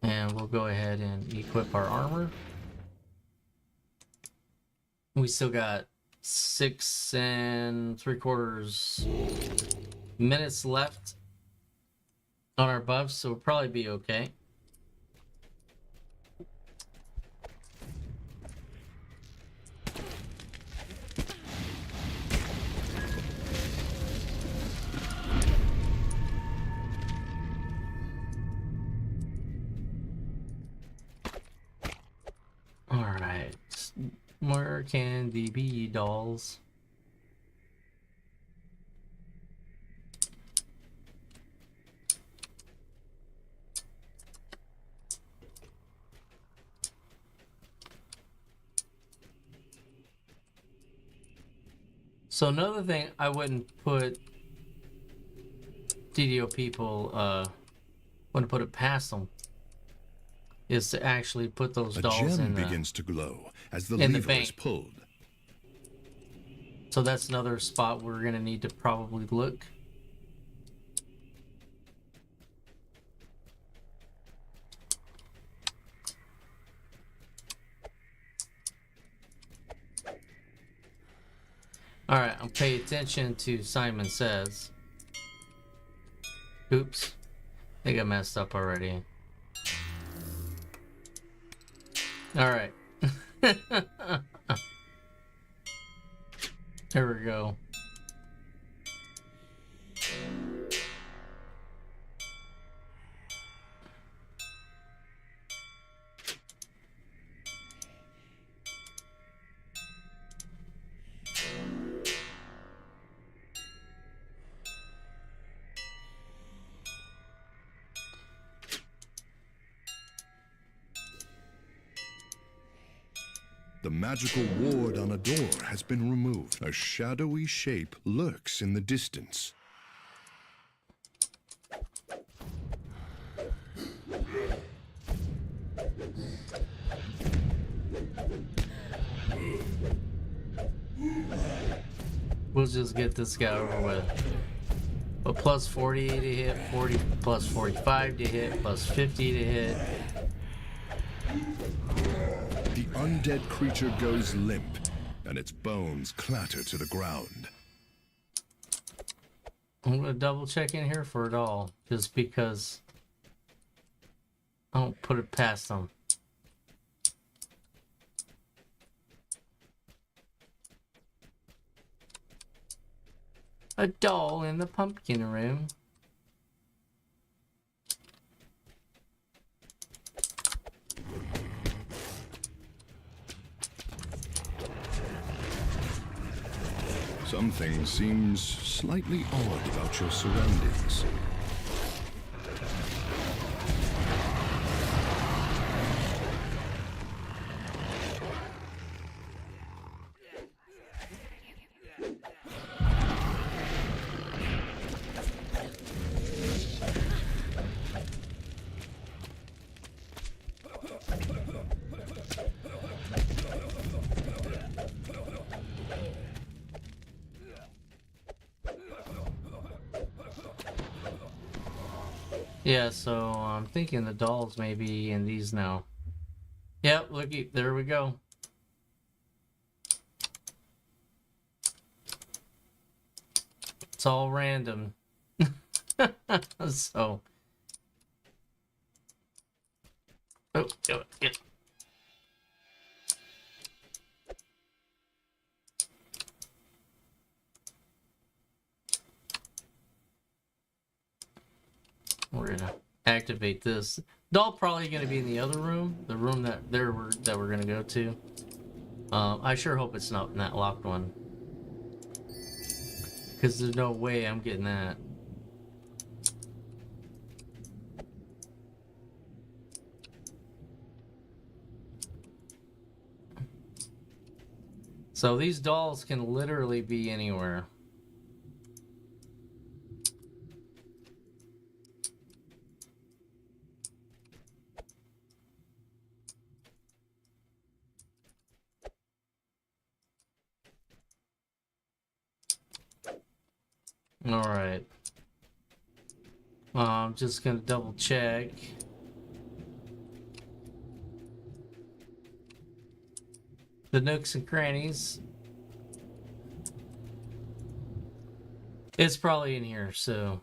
Speaker 1: And we'll go ahead and equip our armor. We still got 6 3/4 minutes left on our buffs, so we'll probably be okay. All right, where can they be, dolls? So another thing I wouldn't put DDO people, wouldn't put it past them, is to actually put those dolls
Speaker 2: gem
Speaker 1: in the,
Speaker 2: begins to glow as the
Speaker 1: in the
Speaker 2: lever is
Speaker 1: bank.
Speaker 2: pulled.
Speaker 1: So that's another spot we're gonna need to probably look. Alright, I'll pay attention to Simon Says. Oops. I think I messed up already. Alright. There we go.
Speaker 2: The magical ward on a door has been removed. A shadowy shape lurks in the distance.
Speaker 1: We'll just get this guy over with. But plus 40 to hit, 40 plus 45 to hit, plus 50 to hit.
Speaker 2: The undead creature goes limp, and its bones clatter to the ground.
Speaker 1: I'm gonna double check in here for it all, just because I don't put it past them. A doll in the pumpkin room.
Speaker 2: Something seems slightly odd about your surroundings.
Speaker 1: Yeah, so I'm thinking the dolls may be in these now. Yep, looky, there we go. It's all random. So. Oh, get. We're gonna activate this. Doll probably gonna be in the other room, the room that we're gonna go to. I sure hope it's not in that locked one, because there's no way I'm getting that. So these dolls can literally be anywhere. All right. I'm just gonna double check. The nooks and crannies. It's probably in here, so.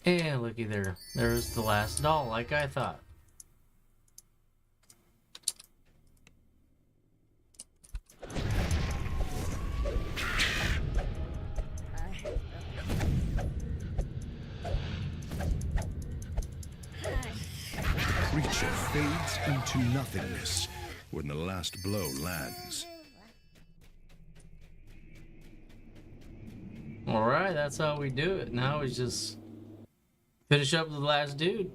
Speaker 1: And looky there. There's the last doll, like I thought.
Speaker 2: Creature fades into nothingness when the last blow lands.
Speaker 1: Alright, that's how we do it. Now we just finish up the last dude.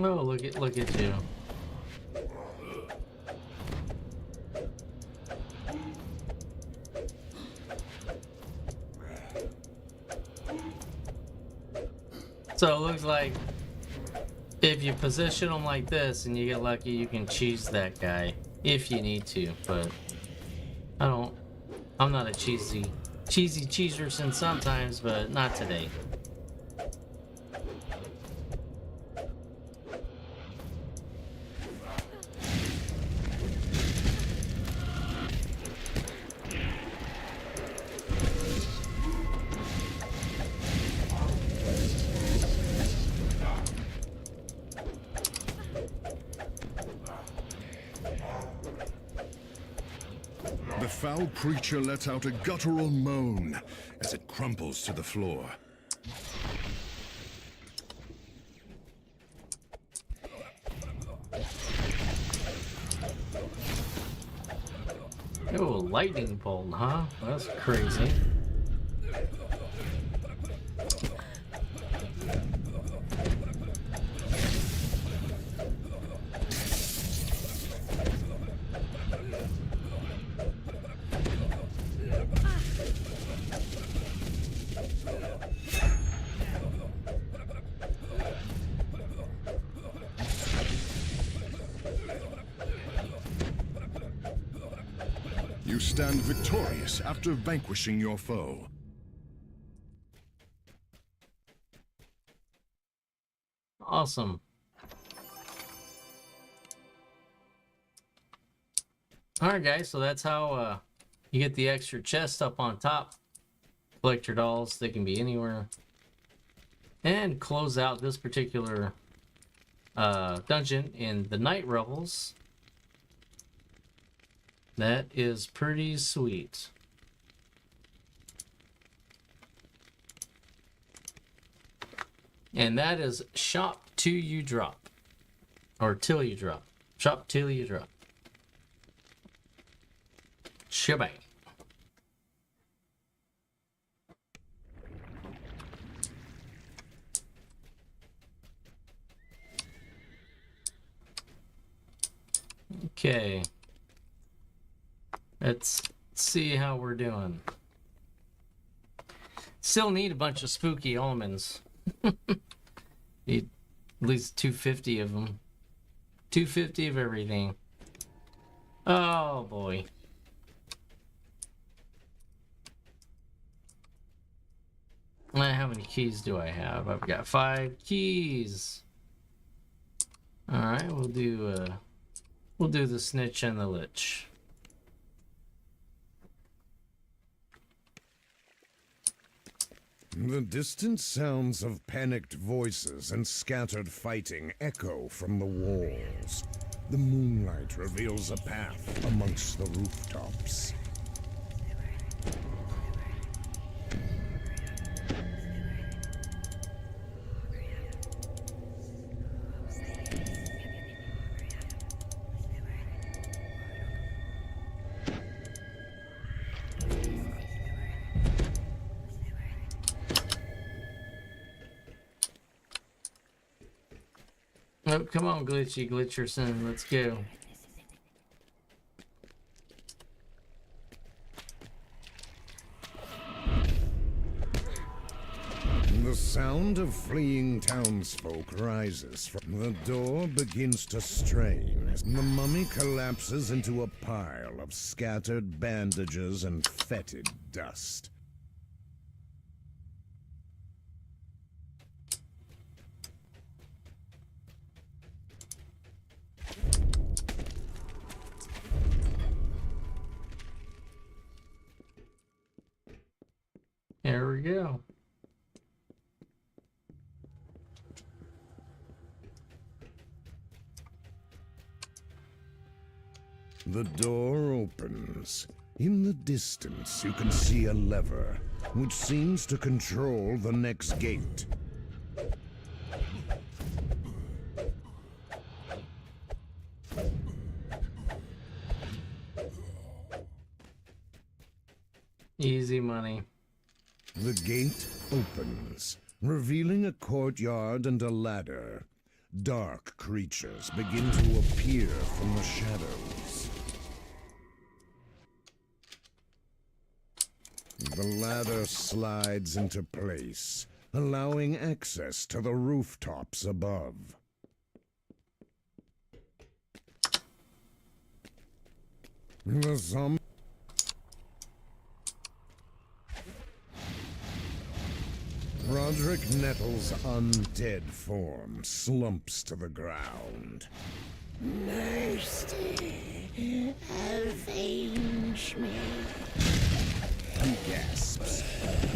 Speaker 1: Oh, look at you. So it looks like if you position them like this and you get lucky, you can cheese that guy if you need to, but I'm not a cheesy cheeser sometimes, but not today.
Speaker 2: The foul creature lets out a guttural moan as it crumples to the floor.
Speaker 1: Oh, lightning bolt, huh? That's crazy.
Speaker 2: You stand victorious after vanquishing your foe.
Speaker 1: Awesome. Alright guys, so that's how You get the extra chest up on top. Collect your dolls. They can be anywhere. And close out this particular dungeon in the Night Revels. That is pretty sweet. And that is shop till you drop. Or till you drop. Shop till you drop. Shebang. Okay. Let's see how we're doing. Still need a bunch of spooky omens. Need at least 250 of them. 250 of everything. Oh boy. How many keys do I have? I've got 5 keys. Alright, we'll do the snitch and the lich.
Speaker 2: The distant sounds of panicked voices and scattered fighting echo from the walls. The moonlight reveals a path amongst the rooftops.
Speaker 1: Oh, come on, Glitchy Glitcherson, let's go.
Speaker 2: The sound of fleeing townsfolk rises from the door begins to strain as the mummy collapses into a pile of scattered bandages and fetid dust.
Speaker 1: There we go.
Speaker 2: The door opens. In the distance, you can see a lever, which seems to control the next gate.
Speaker 1: Easy money.
Speaker 2: The gate opens, revealing a courtyard and a ladder. Dark creatures begin to appear from the shadows. The ladder slides into place, allowing access to the rooftops above. The zombie Roderick Nettle's undead form slumps to the ground.
Speaker 4: Mercy, avenge me.
Speaker 2: He gasps.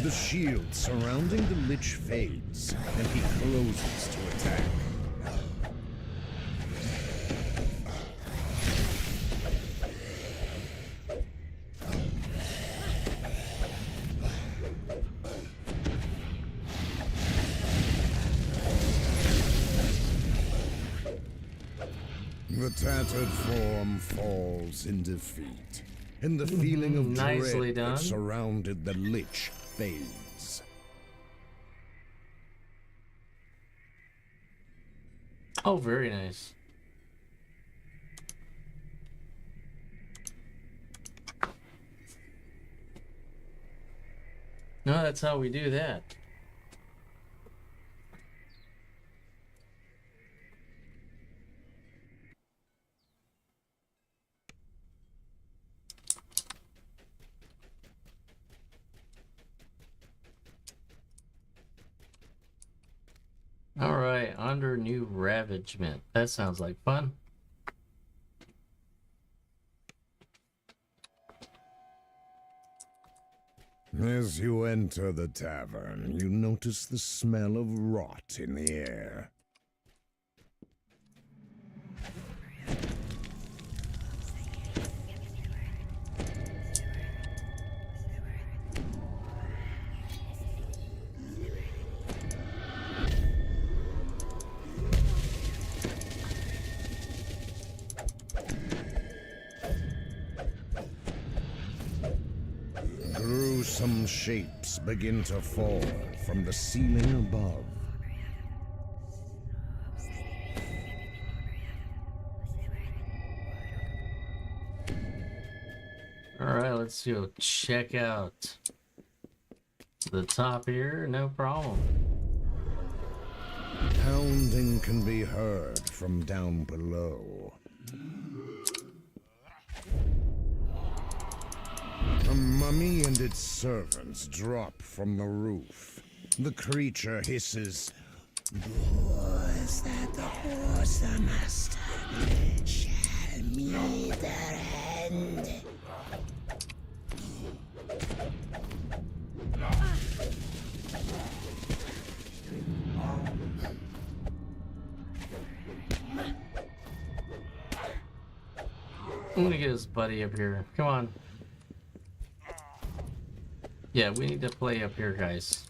Speaker 2: The shield surrounding the Lich fades, and he closes to attack. The tattered form falls in defeat, and the feeling of
Speaker 1: Nicely
Speaker 2: dread
Speaker 1: done.
Speaker 2: that surrounded the Lich fades.
Speaker 1: Oh, very nice. No, that's how we do that. All right, under new ravagement. That sounds like fun.
Speaker 2: As you enter the tavern, you notice the smell of rot in the air. Gruesome shapes begin to fall from the ceiling above.
Speaker 1: Alright, let's go check out the top here. No problem.
Speaker 2: Pounding can be heard from down below. A mummy and its servants drop from the roof. The creature hisses,
Speaker 4: Was that the horse, the master? Shall meet their end.
Speaker 1: I'm gonna get his buddy up here. Come on. Yeah, we need to play up here, guys.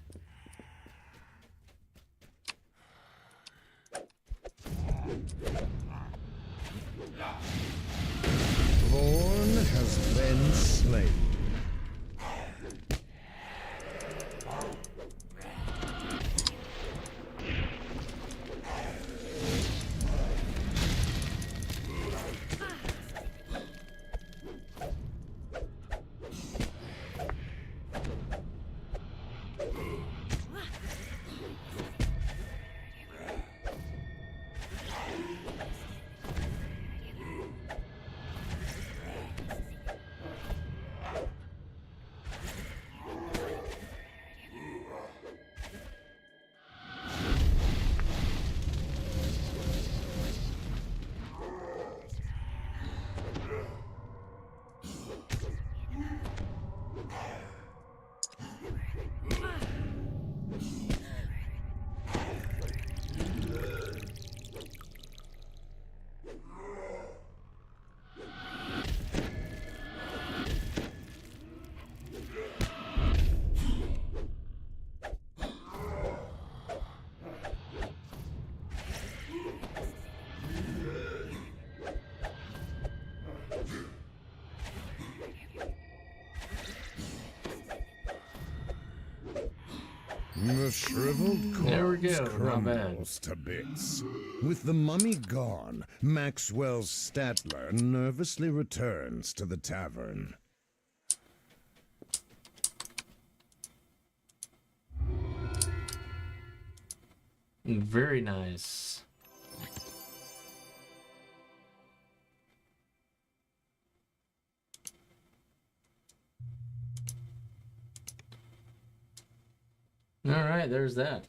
Speaker 2: Thorn has been slain. The shriveled
Speaker 1: There we
Speaker 2: corpse
Speaker 1: go, not bad.
Speaker 2: crumbles to bits. With the mummy gone, Maxwell Statler nervously returns to the tavern.
Speaker 1: Very nice. All right, there's that.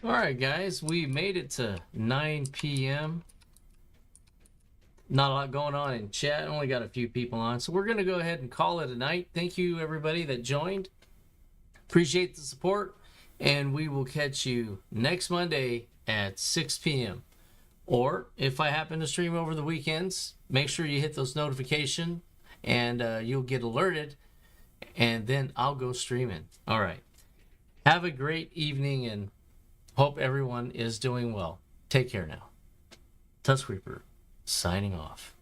Speaker 1: All right, guys, we made it to 9 p.m. Not a lot going on in chat. Only got a few people on. So we're going to go ahead and call it a night. Thank you, everybody that joined. Appreciate the support. And we will catch you next Monday at 6 p.m. Or if I happen to stream over the weekends, make sure you hit those notifications and you'll get alerted. And then I'll go streaming. All right. Have a great evening and hope everyone is doing well. Take care now. Tusk Reaper, signing off.